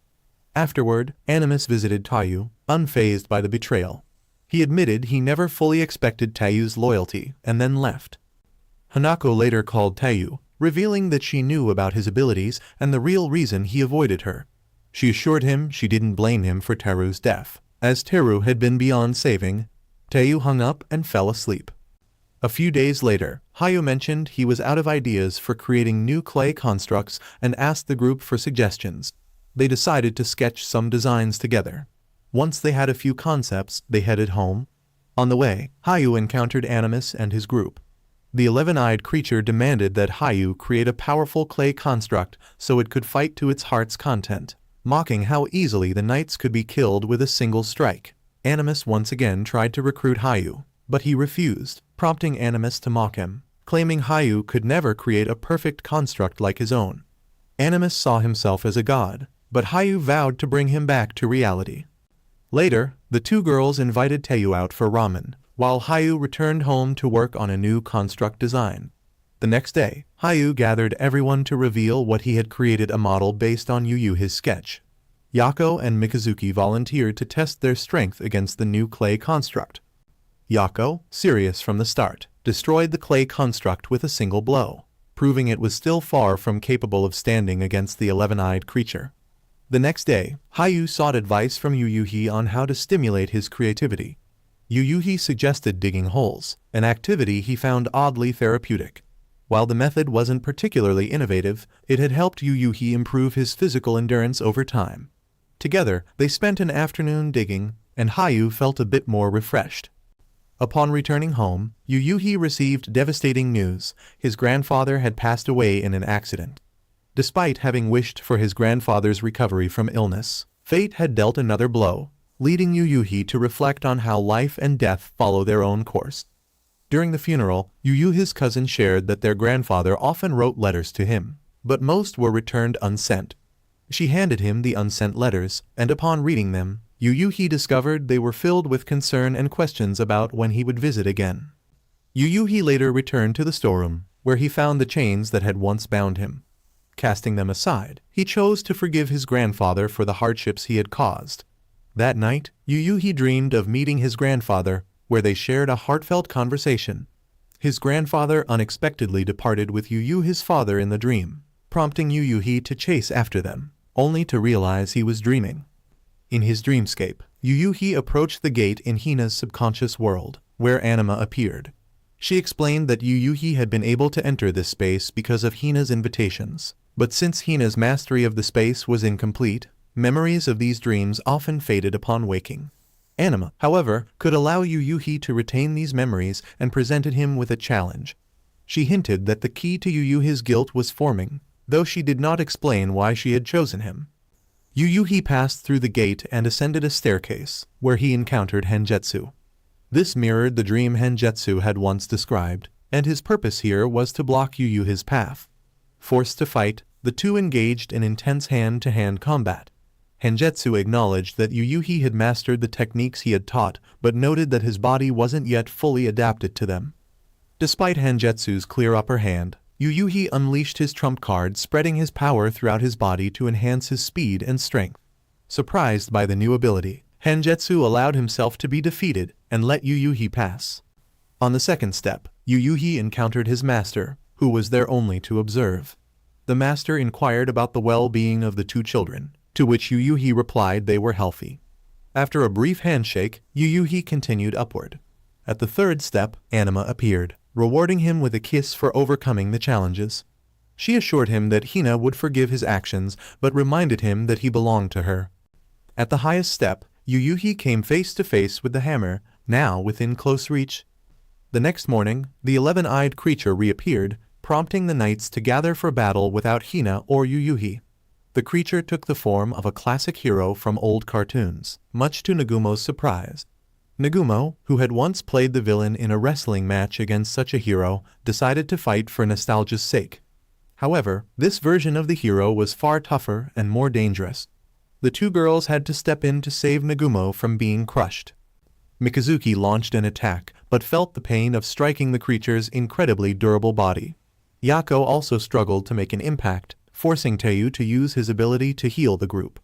Afterward, Animus visited Teiyu, unfazed by the betrayal. He admitted he never fully expected Teiyu's loyalty and then left. Hanako later called Teiyu, revealing that she knew about his abilities and the real reason he avoided her. She assured him she didn't blame him for Teru's death, as Teru had been beyond saving. Teiyu hung up and fell asleep. A few days later, Hayu mentioned he was out of ideas for creating new clay constructs and asked the group for suggestions. They decided to sketch some designs together. Once they had a few concepts, they headed home. On the way, Hayu encountered Animus and his group. The 11-eyed creature demanded that Hayu create a powerful clay construct so it could fight to its heart's content, mocking how easily the knights could be killed with a single strike. Animus once again tried to recruit Hayu, but he refused, prompting Animus to mock him, claiming Hayu could never create a perfect construct like his own. Animus saw himself as a god, but Hayu vowed to bring him back to reality. Later, the two girls invited Taeyu out for ramen, while Hayu returned home to work on a new construct design. The next day, Hayu gathered everyone to reveal what he had created, a model based on Yuyuhi's sketch. Yako and Mikazuki volunteered to test their strength against the new clay construct. Yako, serious from the start, destroyed the clay construct with a single blow, proving it was still far from capable of standing against the 11-eyed creature. The next day, Hayu sought advice from Yuyuhi on how to stimulate his creativity. Yuyuhi suggested digging holes, an activity he found oddly therapeutic. While the method wasn't particularly innovative, it had helped Yuyuhi improve his physical endurance over time. Together, they spent an afternoon digging, and Hayu felt a bit more refreshed. Upon returning home, Yuyuhi received devastating news. His grandfather had passed away in an accident. Despite having wished for his grandfather's recovery from illness, fate had dealt another blow, leading Yuyuhi to reflect on how life and death follow their own course. During the funeral, Yuyuhi's cousin shared that their grandfather often wrote letters to him, but most were returned unsent. She handed him the unsent letters, and upon reading them, Yuyuhi discovered they were filled with concern and questions about when he would visit again. Yuyuhi later returned to the storeroom, where he found the chains that had once bound him. Casting them aside, he chose to forgive his grandfather for the hardships he had caused. That night, Yuyuhi dreamed of meeting his grandfather, where they shared a heartfelt conversation. His grandfather unexpectedly departed with Yuyuhi's father in the dream, prompting Yuyuhi to chase after them, only to realize he was dreaming. In his dreamscape, Yuyuhi approached the gate in Hina's subconscious world, where Anima appeared. She explained that Yuyuhi had been able to enter this space because of Hina's invitations, but since Hina's mastery of the space was incomplete, memories of these dreams often faded upon waking. Anima, however, could allow Yuyuhi to retain these memories and presented him with a challenge. She hinted that the key to Yuyuhi's guilt was forming, though she did not explain why she had chosen him. Yuyuhi passed through the gate and ascended a staircase, where he encountered Henjetsu. This mirrored the dream Henjetsu had once described, and his purpose here was to block Yuyuhi's path. Forced to fight, the two engaged in intense hand-to-hand combat. Henjetsu acknowledged that Yuyuhi had mastered the techniques he had taught, but noted that his body wasn't yet fully adapted to them. Despite Henjetsu's clear upper hand, Yuyuhi unleashed his trump card, spreading his power throughout his body to enhance his speed and strength. Surprised by the new ability, Henjetsu allowed himself to be defeated and let Yuyuhi pass. On the second step, Yuyuhi encountered his master, who was there only to observe. The master inquired about the well-being of the two children, to which Yuyuhi replied they were healthy. After a brief handshake, Yuyuhi continued upward. At the third step, Anima appeared, rewarding him with a kiss for overcoming the challenges. She assured him that Hina would forgive his actions, but reminded him that he belonged to her. At the highest step, Yuyuhi came face to face with the hammer, now within close reach. The next morning, the 11-eyed creature reappeared, prompting the knights to gather for battle without Hina or Yuyuhi. The creature took the form of a classic hero from old cartoons, much to Nagumo's surprise. Nagumo, who had once played the villain in a wrestling match against such a hero, decided to fight for nostalgia's sake. However, this version of the hero was far tougher and more dangerous. The two girls had to step in to save Nagumo from being crushed. Mikazuki launched an attack, but felt the pain of striking the creature's incredibly durable body. Yako also struggled to make an impact, forcing Taeyu to use his ability to heal the group.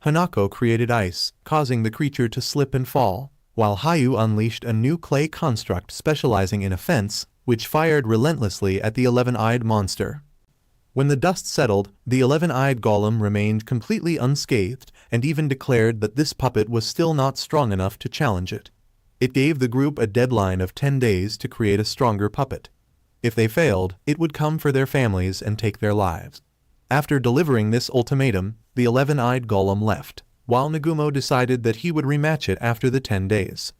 Hanako created ice, causing the creature to slip and fall, while Hayu unleashed a new clay construct specializing in offense, which fired relentlessly at the 11-eyed monster. When the dust settled, the 11-eyed golem remained completely unscathed and even declared that this puppet was still not strong enough to challenge it. It gave the group a deadline of 10 days to create a stronger puppet. If they failed, it would come for their families and take their lives. After delivering this ultimatum, the 11-eyed golem left, while Nagumo decided that he would rematch it after the 10 days.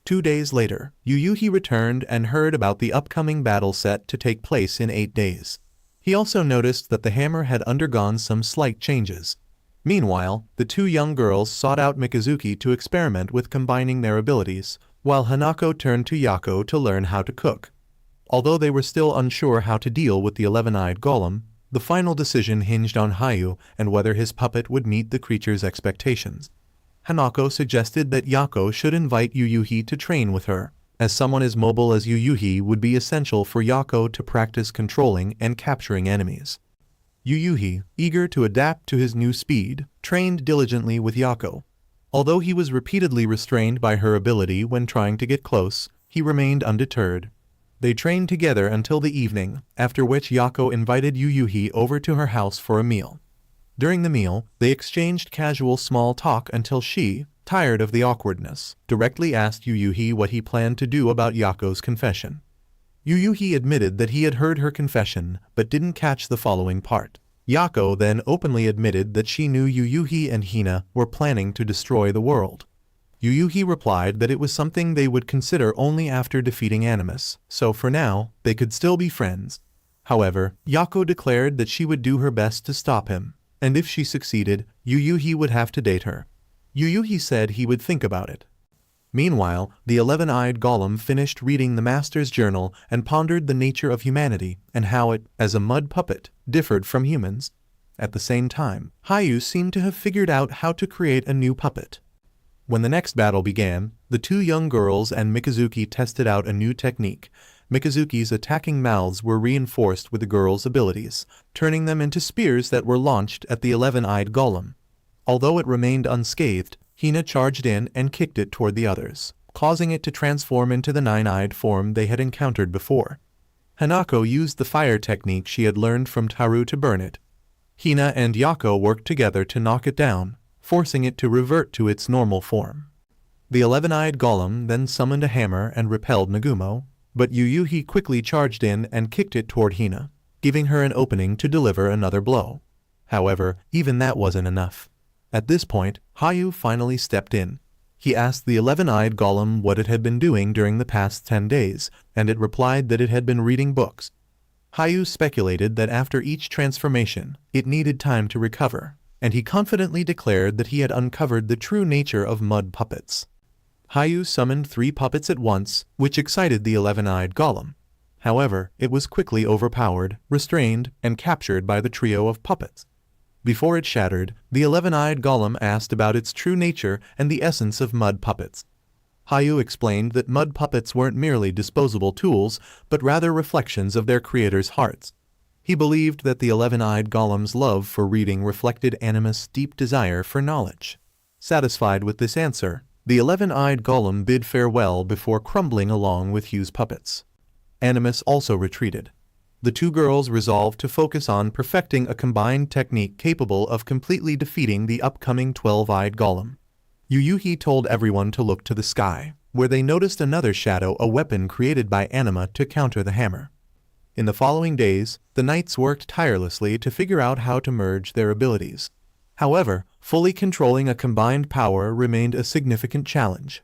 2 days later, Yuyuhi returned and heard about the upcoming battle set to take place in 8 days. He also noticed that the hammer had undergone some slight changes. Meanwhile, the two young girls sought out Mikazuki to experiment with combining their abilities, while Hanako turned to Yako to learn how to cook. Although they were still unsure how to deal with the 11-eyed golem, the final decision hinged on Hayu and whether his puppet would meet the creature's expectations. Hanako suggested that Yako should invite Yuyuhi to train with her, as someone as mobile as Yuyuhi would be essential for Yako to practice controlling and capturing enemies. Yuyuhi, eager to adapt to his new speed, trained diligently with Yako. Although he was repeatedly restrained by her ability when trying to get close, he remained undeterred. They trained together until the evening, after which Yako invited Yuyuhi over to her house for a meal. During the meal, they exchanged casual small talk until she, tired of the awkwardness, directly asked Yuyuhi what he planned to do about Yako's confession. Yuyuhi admitted that he had heard her confession, but didn't catch the following part. Yako then openly admitted that she knew Yuyuhi and Hina were planning to destroy the world. Yuyuhi replied that it was something they would consider only after defeating Animus, so for now, they could still be friends. However, Yako declared that she would do her best to stop him, and if she succeeded, Yuyuhi would have to date her. Yuyuhi said he would think about it. Meanwhile, the 11-eyed golem finished reading the master's journal and pondered the nature of humanity and how it, as a mud puppet, differed from humans. At the same time, Hayu seemed to have figured out how to create a new puppet. When the next battle began, the two young girls and Mikazuki tested out a new technique. Mikazuki's attacking mouths were reinforced with the girls' abilities, turning them into spears that were launched at the 11-eyed golem. Although it remained unscathed, Hina charged in and kicked it toward the others, causing it to transform into the 9-eyed form they had encountered before. Hanako used the fire technique she had learned from Taru to burn it. Hina and Yako worked together to knock it down, forcing it to revert to its normal form. The 11-eyed golem then summoned a hammer and repelled Nagumo, but Yuyuhi quickly charged in and kicked it toward Hina, giving her an opening to deliver another blow. However, even that wasn't enough. At this point, Hayu finally stepped in. He asked the 11-eyed golem what it had been doing during the past 10 days, and it replied that it had been reading books. Hayu speculated that after each transformation, it needed time to recover, and he confidently declared that he had uncovered the true nature of mud puppets. Hayu summoned 3 puppets at once, which excited the 11-eyed golem. However, it was quickly overpowered, restrained, and captured by the trio of puppets. Before it shattered, the 11-eyed golem asked about its true nature and the essence of mud puppets. Hayu explained that mud puppets weren't merely disposable tools, but rather reflections of their creators' hearts. He believed that the 11-eyed golem's love for reading reflected Animus' deep desire for knowledge. Satisfied with this answer, the 11-eyed golem bid farewell before crumbling along with Hugh's puppets. Animus also retreated. The two girls resolved to focus on perfecting a combined technique capable of completely defeating the upcoming 12-eyed golem. Yuyuhi told everyone to look to the sky, where they noticed another shadow, a weapon created by Anima to counter the hammer. In the following days, the knights worked tirelessly to figure out how to merge their abilities. However, fully controlling a combined power remained a significant challenge.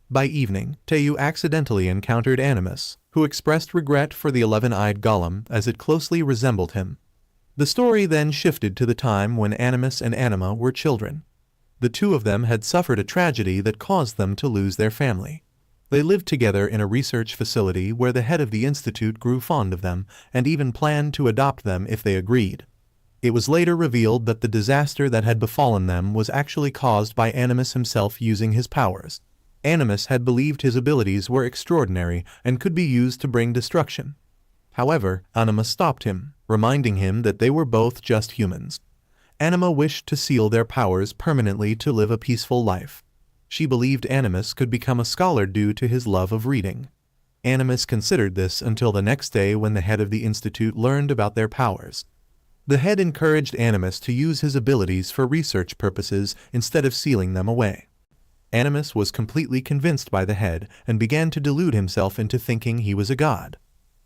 By evening, Teiyu accidentally encountered Animus, who expressed regret for the 11-eyed golem as it closely resembled him. The story then shifted to the time when Animus and Anima were children. The two of them had suffered a tragedy that caused them to lose their family. They lived together in a research facility where the head of the institute grew fond of them and even planned to adopt them if they agreed. It was later revealed that the disaster that had befallen them was actually caused by Animus himself using his powers. Animus had believed his abilities were extraordinary and could be used to bring destruction. However, Anima stopped him, reminding him that they were both just humans. Anima wished to seal their powers permanently to live a peaceful life. She believed Animus could become a scholar due to his love of reading. Animus considered this until the next day when the head of the institute learned about their powers. The head encouraged Animus to use his abilities for research purposes instead of sealing them away. Animus was completely convinced by the head and began to delude himself into thinking he was a god.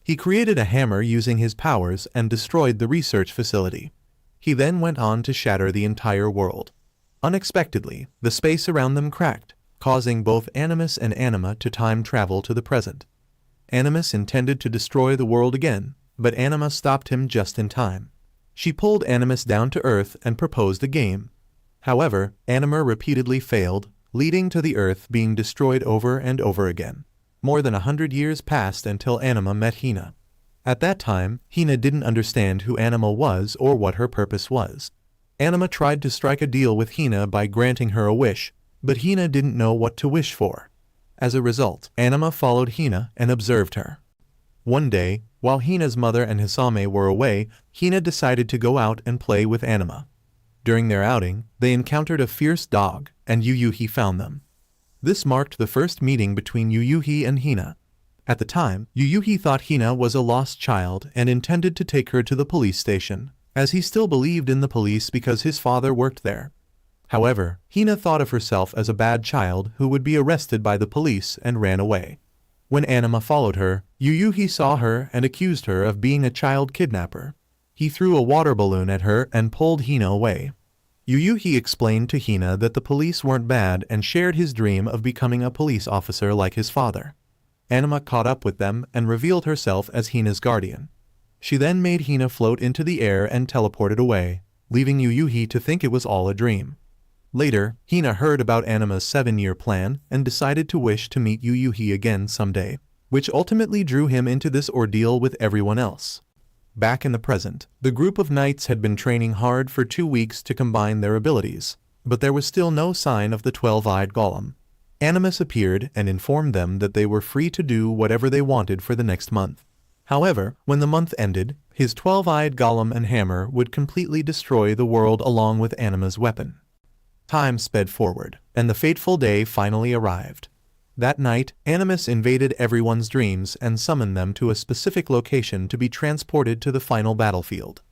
He created a hammer using his powers and destroyed the research facility. He then went on to shatter the entire world. Unexpectedly, the space around them cracked, causing both Animus and Anima to time travel to the present. Animus intended to destroy the world again, but Anima stopped him just in time. She pulled Animus down to Earth and proposed a game. However, Anima repeatedly failed, leading to the Earth being destroyed over and over again. More than 100 years passed until Anima met Hina. At that time, Hina didn't understand who Anima was or what her purpose was. Anima tried to strike a deal with Hina by granting her a wish, but Hina didn't know what to wish for. As a result, Anima followed Hina and observed her. One day, while Hina's mother and Hisame were away, Hina decided to go out and play with Anima. During their outing, they encountered a fierce dog, and Yuyuhi found them. This marked the first meeting between Yuyuhi and Hina. At the time, Yuyuhi thought Hina was a lost child and intended to take her to the police station, as he still believed in the police because his father worked there. However, Hina thought of herself as a bad child who would be arrested by the police and ran away. When Anima followed her, Yuyuhi saw her and accused her of being a child kidnapper. He threw a water balloon at her and pulled Hina away. Yuyuhi explained to Hina that the police weren't bad and shared his dream of becoming a police officer like his father. Anima caught up with them and revealed herself as Hina's guardian. She then made Hina float into the air and teleported away, leaving Yuyuhi to think it was all a dream. Later, Hina heard about Anima's 7-year plan and decided to wish to meet Yuyuhi again someday, which ultimately drew him into this ordeal with everyone else. Back in the present, the group of knights had been training hard for 2 weeks to combine their abilities, but there was still no sign of the 12-eyed golem. Animus appeared and informed them that they were free to do whatever they wanted for the next month. However, when the month ended, his 12-eyed golem and hammer would completely destroy the world along with Anima's weapon. Time sped forward, and the fateful day finally arrived. That night, Animus invaded everyone's dreams and summoned them to a specific location to be transported to the final battlefield.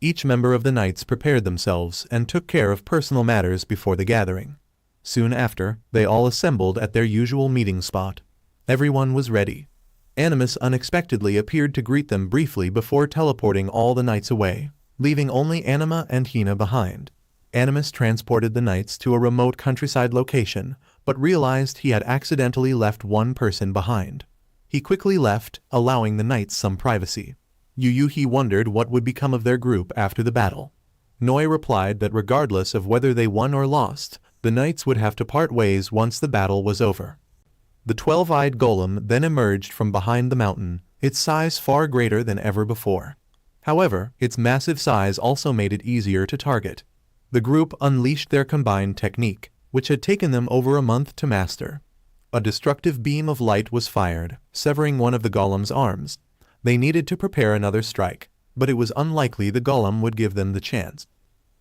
Each member of the knights prepared themselves and took care of personal matters before the gathering. Soon after, they all assembled at their usual meeting spot. Everyone was ready. Animus unexpectedly appeared to greet them briefly before teleporting all the knights away, leaving only Anima and Hina behind. Animus transported the knights to a remote countryside location, but realized he had accidentally left one person behind. He quickly left, allowing the knights some privacy. Yuyuhi wondered what would become of their group after the battle. Noi replied that regardless of whether they won or lost, the knights would have to part ways once the battle was over. The 12-eyed golem then emerged from behind the mountain, its size far greater than ever before. However, its massive size also made it easier to target. The group unleashed their combined technique, which had taken them over a month to master. A destructive beam of light was fired, severing one of the golem's arms. They needed to prepare another strike, but it was unlikely the golem would give them the chance.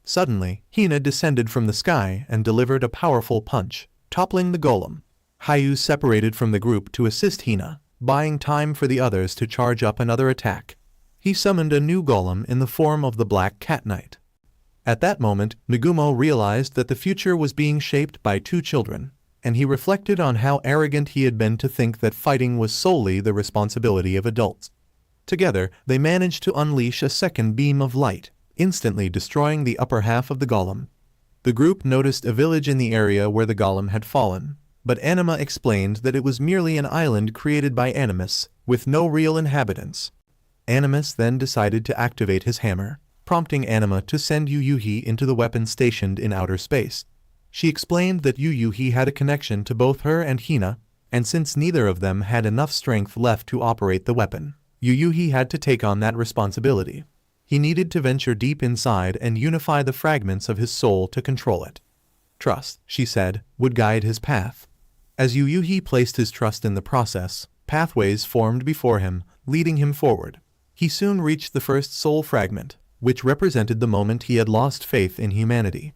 Suddenly, Hina descended from the sky and delivered a powerful punch, toppling the golem. Hayu separated from the group to assist Hina, buying time for the others to charge up another attack. He summoned a new golem in the form of the Black Cat Knight. At that moment, Nagumo realized that the future was being shaped by 2 children, and he reflected on how arrogant he had been to think that fighting was solely the responsibility of adults. Together, they managed to unleash a second beam of light, instantly destroying the upper half of the golem. The group noticed a village in the area where the golem had fallen, but Anima explained that it was merely an island created by Animus, with no real inhabitants. Animus then decided to activate his hammer, prompting Anima to send Yuyuhi into the weapon stationed in outer space. She explained that Yuyuhi had a connection to both her and Hina, and since neither of them had enough strength left to operate the weapon, Yuyuhi had to take on that responsibility. He needed to venture deep inside and unify the fragments of his soul to control it. Trust, she said, would guide his path. As Yuyuhi placed his trust in the process, pathways formed before him, leading him forward. He soon reached the first soul fragment, which represented the moment he had lost faith in humanity.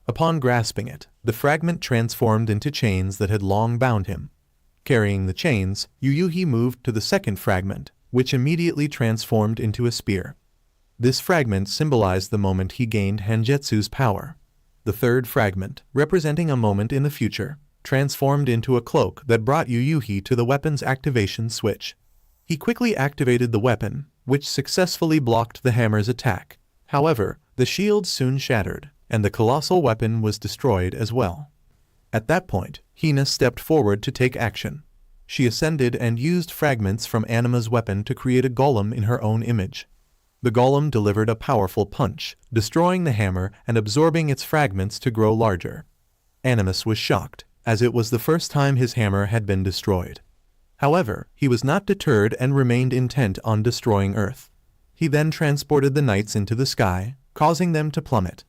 Upon grasping it, the fragment transformed into chains that had long bound him. Carrying the chains, Yuyuhi moved to the second fragment, which immediately transformed into a spear. This fragment symbolized the moment he gained Hangetsu's power. The third fragment, representing a moment in the future, transformed into a cloak that brought Yuyuhi to the weapon's activation switch. He quickly activated the weapon, which successfully blocked the hammer's attack. However, the shield soon shattered, and the colossal weapon was destroyed as well. At that point, Hina stepped forward to take action. She ascended and used fragments from Anima's weapon to create a golem in her own image. The golem delivered a powerful punch, destroying the hammer and absorbing its fragments to grow larger. Animus was shocked, as it was the first time his hammer had been destroyed. However, he was not deterred and remained intent on destroying Earth. He then transported the knights into the sky, causing them to plummet.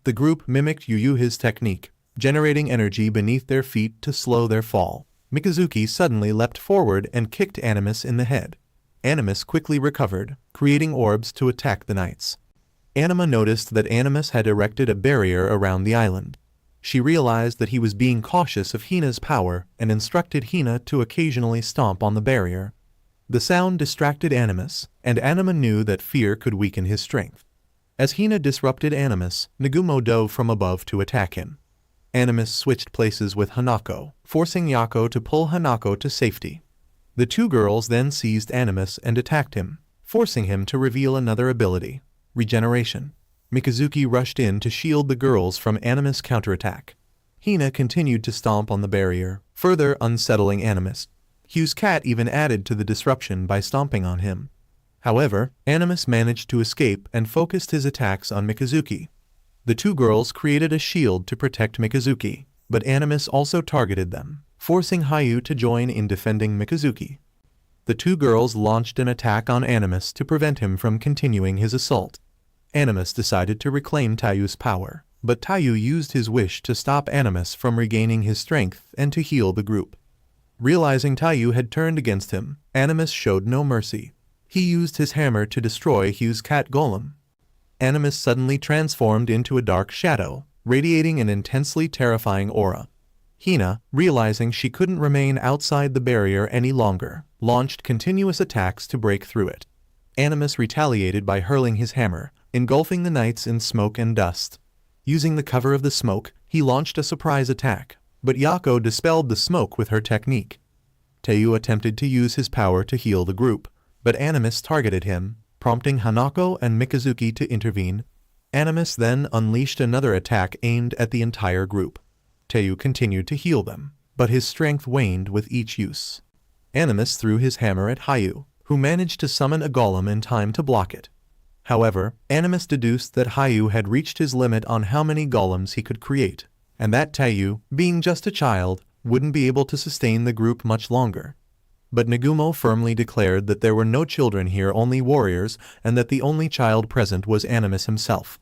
The group mimicked Yuyuhi's technique, generating energy beneath their feet to slow their fall. Mikazuki suddenly leapt forward and kicked Animus in the head. Animus quickly recovered, creating orbs to attack the knights. Anima noticed that Animus had erected a barrier around the island. She realized that he was being cautious of Hina's power and instructed Hina to occasionally stomp on the barrier. The sound distracted Animus, and Anima knew that fear could weaken his strength. As Hina disrupted Animus, Nagumo dove from above to attack him. Animus switched places with Hanako, forcing Yako to pull Hanako to safety. The two girls then seized Animus and attacked him, forcing him to reveal another ability, regeneration. Mikazuki rushed in to shield the girls from Animus' counterattack. Hina continued to stomp on the barrier, further unsettling Animus. Hugh's cat even added to the disruption by stomping on him. However, Animus managed to escape and focused his attacks on Mikazuki. The two girls created a shield to protect Mikazuki, but Animus also targeted them, forcing Hayu to join in defending Mikazuki. The two girls launched an attack on Animus to prevent him from continuing his assault. Animus decided to reclaim Tayu's power, but Tayu used his wish to stop Animus from regaining his strength and to heal the group. Realizing Tayu had turned against him, Animus showed no mercy. He used his hammer to destroy Hugh's cat golem. Animus suddenly transformed into a dark shadow, radiating an intensely terrifying aura. Hina, realizing she couldn't remain outside the barrier any longer, launched continuous attacks to break through it. Animus retaliated by hurling his hammer, engulfing the knights in smoke and dust. Using the cover of the smoke, he launched a surprise attack, but Yako dispelled the smoke with her technique. Tayu attempted to use his power to heal the group, but Animus targeted him, prompting Hanako and Mikazuki to intervene. Animus then unleashed another attack aimed at the entire group. Tayu continued to heal them, but his strength waned with each use. Animus threw his hammer at Hayu, who managed to summon a golem in time to block it. However, Animus deduced that Hayu had reached his limit on how many golems he could create, and that Tayu, being just a child, wouldn't be able to sustain the group much longer. But Nagumo firmly declared that there were no children here, only warriors, and that the only child present was Animus himself.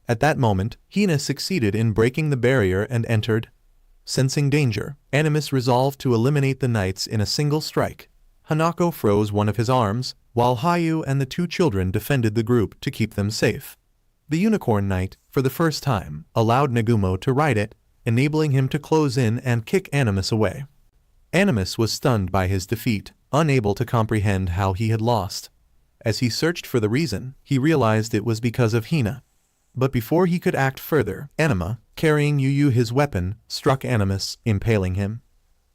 At that moment, Hina succeeded in breaking the barrier and entered. Sensing danger, Animus resolved to eliminate the knights in a single strike. Hanako froze one of his arms, while Hayu and the two children defended the group to keep them safe. The Unicorn Knight, for the first time, allowed Nagumo to ride it, enabling him to close in and kick Animus away. Animus was stunned by his defeat, unable to comprehend how he had lost. As he searched for the reason, he realized it was because of Hina. But before he could act further, Anima, carrying his weapon, struck Animus, impaling him.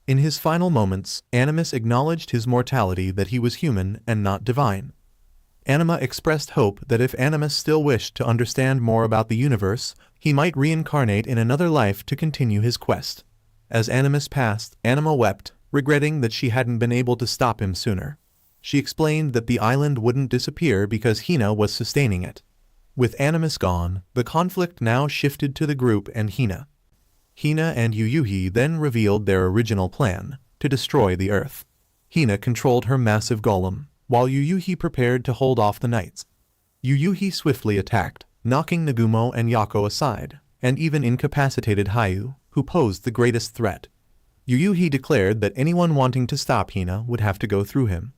In his final moments, Animus acknowledged his mortality, that he was human and not divine. Anima expressed hope that if Animus still wished to understand more about the universe, he might reincarnate in another life to continue his quest. As Animus passed, Anima wept, regretting that she hadn't been able to stop him sooner. She explained that the island wouldn't disappear because Hina was sustaining it. With Animus gone, the conflict now shifted to the group and Hina. Hina and Yuyuhi then revealed their original plan, to destroy the Earth. Hina controlled her massive golem, while Yuyuhi prepared to hold off the knights. Yuyuhi swiftly attacked, knocking Nagumo and Yako aside, and even incapacitated Hayu, who posed the greatest threat. Yuyuhi declared that anyone wanting to stop Hina would have to go through him.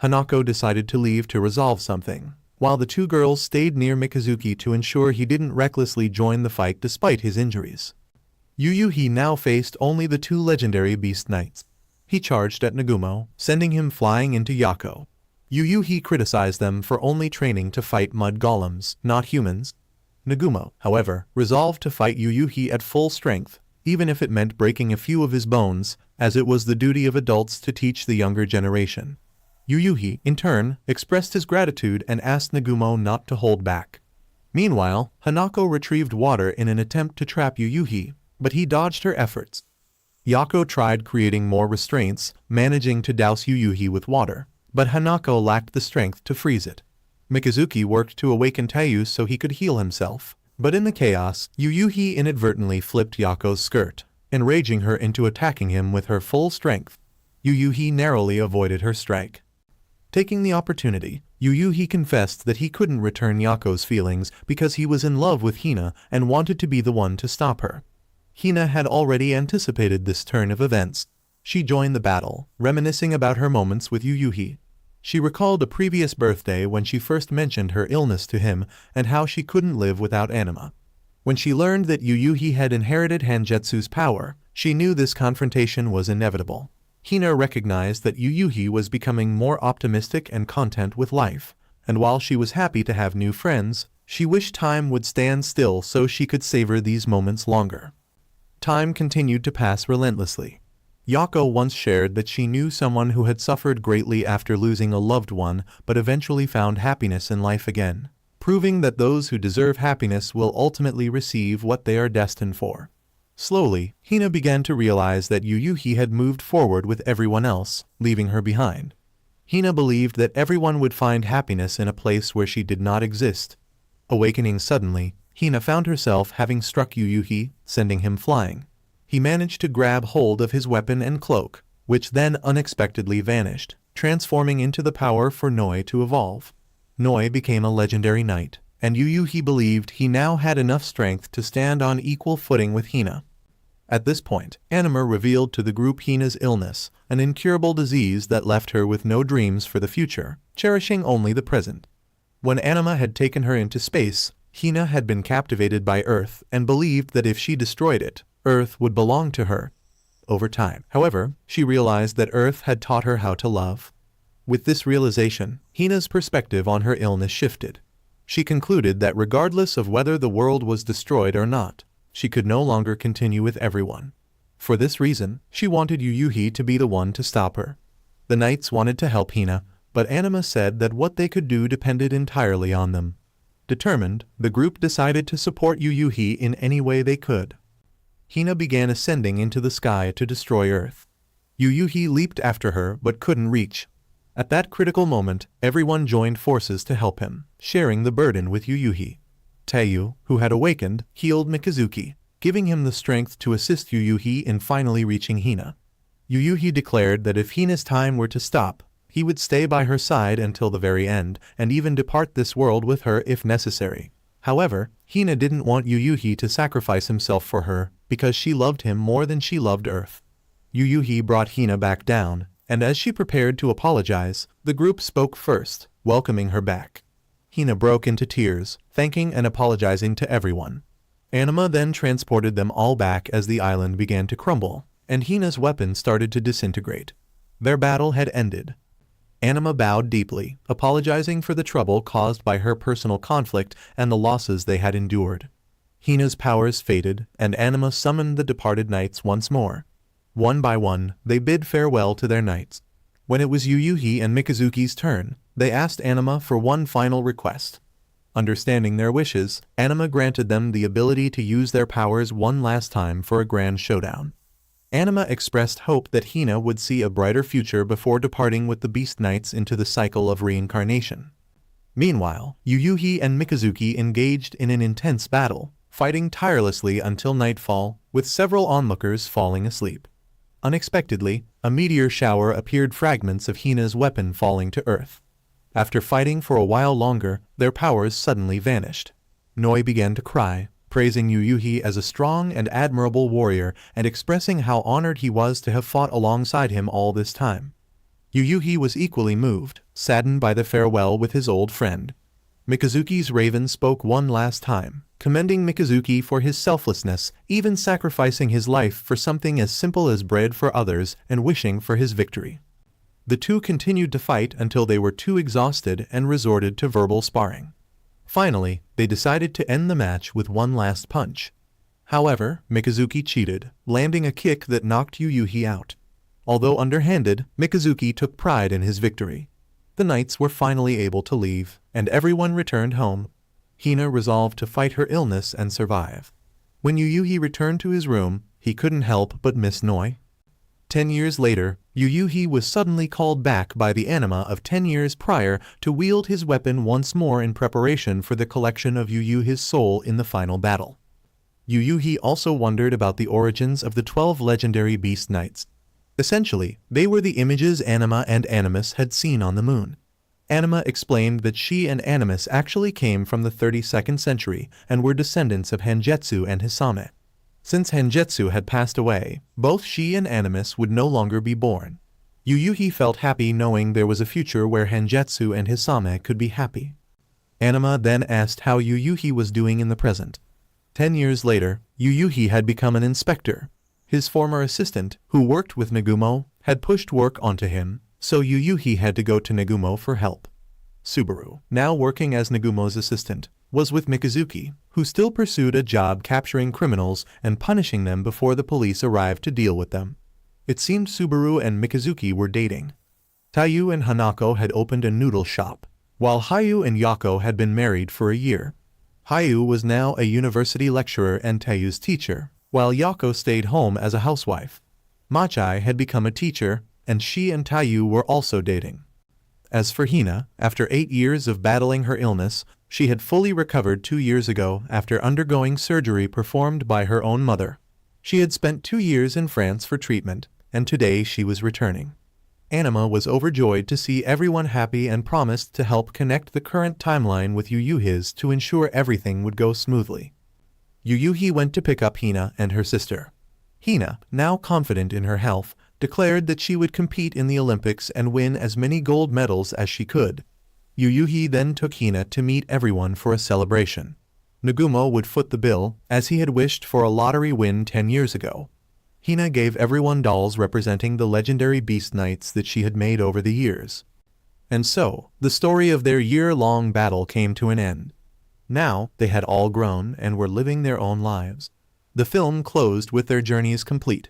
Hanako decided to leave to resolve something, while the two girls stayed near Mikazuki to ensure he didn't recklessly join the fight despite his injuries. Yuyuhi now faced only the two legendary beast knights. He charged at Nagumo, sending him flying into Yako. Yuyuhi criticized them for only training to fight mud golems, not humans. Nagumo, however, resolved to fight Yuyuhi at full strength, even if it meant breaking a few of his bones, as it was the duty of adults to teach the younger generation. Yuyuhi, in turn, expressed his gratitude and asked Nagumo not to hold back. Meanwhile, Hanako retrieved water in an attempt to trap Yuyuhi, but he dodged her efforts. Yako tried creating more restraints, managing to douse Yuyuhi with water, but Hanako lacked the strength to freeze it. Mikazuki worked to awaken Taiyu so he could heal himself, but in the chaos, Yuyuhi inadvertently flipped Yako's skirt, enraging her into attacking him with her full strength. Yuyuhi narrowly avoided her strike. Taking the opportunity, Yuyuhi confessed that he couldn't return Yako's feelings because he was in love with Hina and wanted to be the one to stop her. Hina had already anticipated this turn of events. She joined the battle, reminiscing about her moments with Yuyuhi. She recalled a previous birthday when she first mentioned her illness to him and how she couldn't live without anima. When she learned that Yuyuhi had inherited Hangetsu's power, she knew this confrontation was inevitable. Hina recognized that Yuyuhi was becoming more optimistic and content with life, and while she was happy to have new friends, she wished time would stand still so she could savor these moments longer. Time continued to pass relentlessly. Yako once shared that she knew someone who had suffered greatly after losing a loved one but eventually found happiness in life again, proving that those who deserve happiness will ultimately receive what they are destined for. Slowly, Hina began to realize that Yuyuhi had moved forward with everyone else, leaving her behind. Hina believed that everyone would find happiness in a place where she did not exist. Awakening suddenly, Hina found herself having struck Yuyuhi, sending him flying. He managed to grab hold of his weapon and cloak, which then unexpectedly vanished, transforming into the power for Noi to evolve. Noi became a legendary knight, and Yuyuhi believed he now had enough strength to stand on equal footing with Hina. At this point, Anima revealed to the group Hina's illness, an incurable disease that left her with no dreams for the future, cherishing only the present. When Anima had taken her into space, Hina had been captivated by Earth and believed that if she destroyed it, Earth would belong to her. Over time, however, she realized that Earth had taught her how to love. With this realization, Hina's perspective on her illness shifted. She concluded that regardless of whether the world was destroyed or not, she could no longer continue with everyone. For this reason, she wanted Yuyuhi to be the one to stop her. The knights wanted to help Hina, but Anima said that what they could do depended entirely on them. Determined, the group decided to support Yuyuhi in any way they could. Hina began ascending into the sky to destroy Earth. Yuyuhi leaped after her but couldn't reach. At that critical moment, everyone joined forces to help him, sharing the burden with Yuyuhi. Taiyu, who had awakened, healed Mikazuki, giving him the strength to assist Yuyuhi in finally reaching Hina. Yuyuhi declared that if Hina's time were to stop, he would stay by her side until the very end and even depart this world with her if necessary. However, Hina didn't want Yuyuhi to sacrifice himself for her because she loved him more than she loved Earth. Yuyuhi brought Hina back down, and as she prepared to apologize, the group spoke first, welcoming her back. Hina broke into tears, thanking and apologizing to everyone. Anima then transported them all back as the island began to crumble, and Hina's weapon started to disintegrate. Their battle had ended. Anima bowed deeply, apologizing for the trouble caused by her personal conflict and the losses they had endured. Hina's powers faded, and Anima summoned the departed knights once more. One by one, they bid farewell to their knights. When it was Yuyuhi and Mikazuki's turn, they asked Anima for one final request. Understanding their wishes, Anima granted them the ability to use their powers one last time for a grand showdown. Anima expressed hope that Hina would see a brighter future before departing with the Beast Knights into the cycle of reincarnation. Meanwhile, Yuyuhi and Mikazuki engaged in an intense battle, fighting tirelessly until nightfall, with several onlookers falling asleep. Unexpectedly, a meteor shower appeared, fragments of Hina's weapon falling to earth. After fighting for a while longer, their powers suddenly vanished. Noi began to cry, praising Yuyuhi as a strong and admirable warrior and expressing how honored he was to have fought alongside him all this time. Yuyuhi was equally moved, saddened by the farewell with his old friend. Mikazuki's raven spoke one last time, commending Mikazuki for his selflessness, even sacrificing his life for something as simple as bread for others and wishing for his victory. The two continued to fight until they were too exhausted and resorted to verbal sparring. Finally, they decided to end the match with one last punch. However, Mikazuki cheated, landing a kick that knocked Yuyuhi out. Although underhanded, Mikazuki took pride in his victory. The knights were finally able to leave, and everyone returned home. Hina resolved to fight her illness and survive. When Yuyuhi returned to his room, he couldn't help but miss Noi. 10 years later, Yuyuhi was suddenly called back by the anima of 10 years prior to wield his weapon once more in preparation for the collection of Yuyuhi's soul in the final battle. Yuyuhi also wondered about the origins of the 12 legendary beast knights. Essentially, they were the images Anima and Animus had seen on the moon. Anima explained that she and Animus actually came from the 32nd century and were descendants of Hengetsu and Hisame. Since Hengetsu had passed away, both she and Animus would no longer be born. Yuyuhi felt happy knowing there was a future where Hengetsu and Hisame could be happy. Anima then asked how Yuyuhi was doing in the present. 10 years later, Yuyuhi had become an inspector. His former assistant, who worked with Nagumo, had pushed work onto him, so Yuyuhi had to go to Nagumo for help. Subaru, now working as Nagumo's assistant, was with Mikazuki, who still pursued a job capturing criminals and punishing them before the police arrived to deal with them. It seemed Subaru and Mikazuki were dating. Taiyu and Hanako had opened a noodle shop, while Hayu and Yako had been married for a year. Hayu was now a university lecturer and Taiyu's teacher, while Yako stayed home as a housewife. Machai had become a teacher, and she and Taiyu were also dating. As for Hina, after 8 years of battling her illness, she had fully recovered 2 years ago after undergoing surgery performed by her own mother. She had spent 2 years in France for treatment, and today she was returning. Anima was overjoyed to see everyone happy and promised to help connect the current timeline with Yuyuhi's to ensure everything would go smoothly. Yuyuhi went to pick up Hina and her sister. Hina, now confident in her health, declared that she would compete in the Olympics and win as many gold medals as she could. Yuyuhi then took Hina to meet everyone for a celebration. Nagumo would foot the bill, as he had wished for a lottery win 10 years ago. Hina gave everyone dolls representing the legendary beast knights that she had made over the years. And so, the story of their year-long battle came to an end. Now, they had all grown and were living their own lives. The film closed with their journeys complete.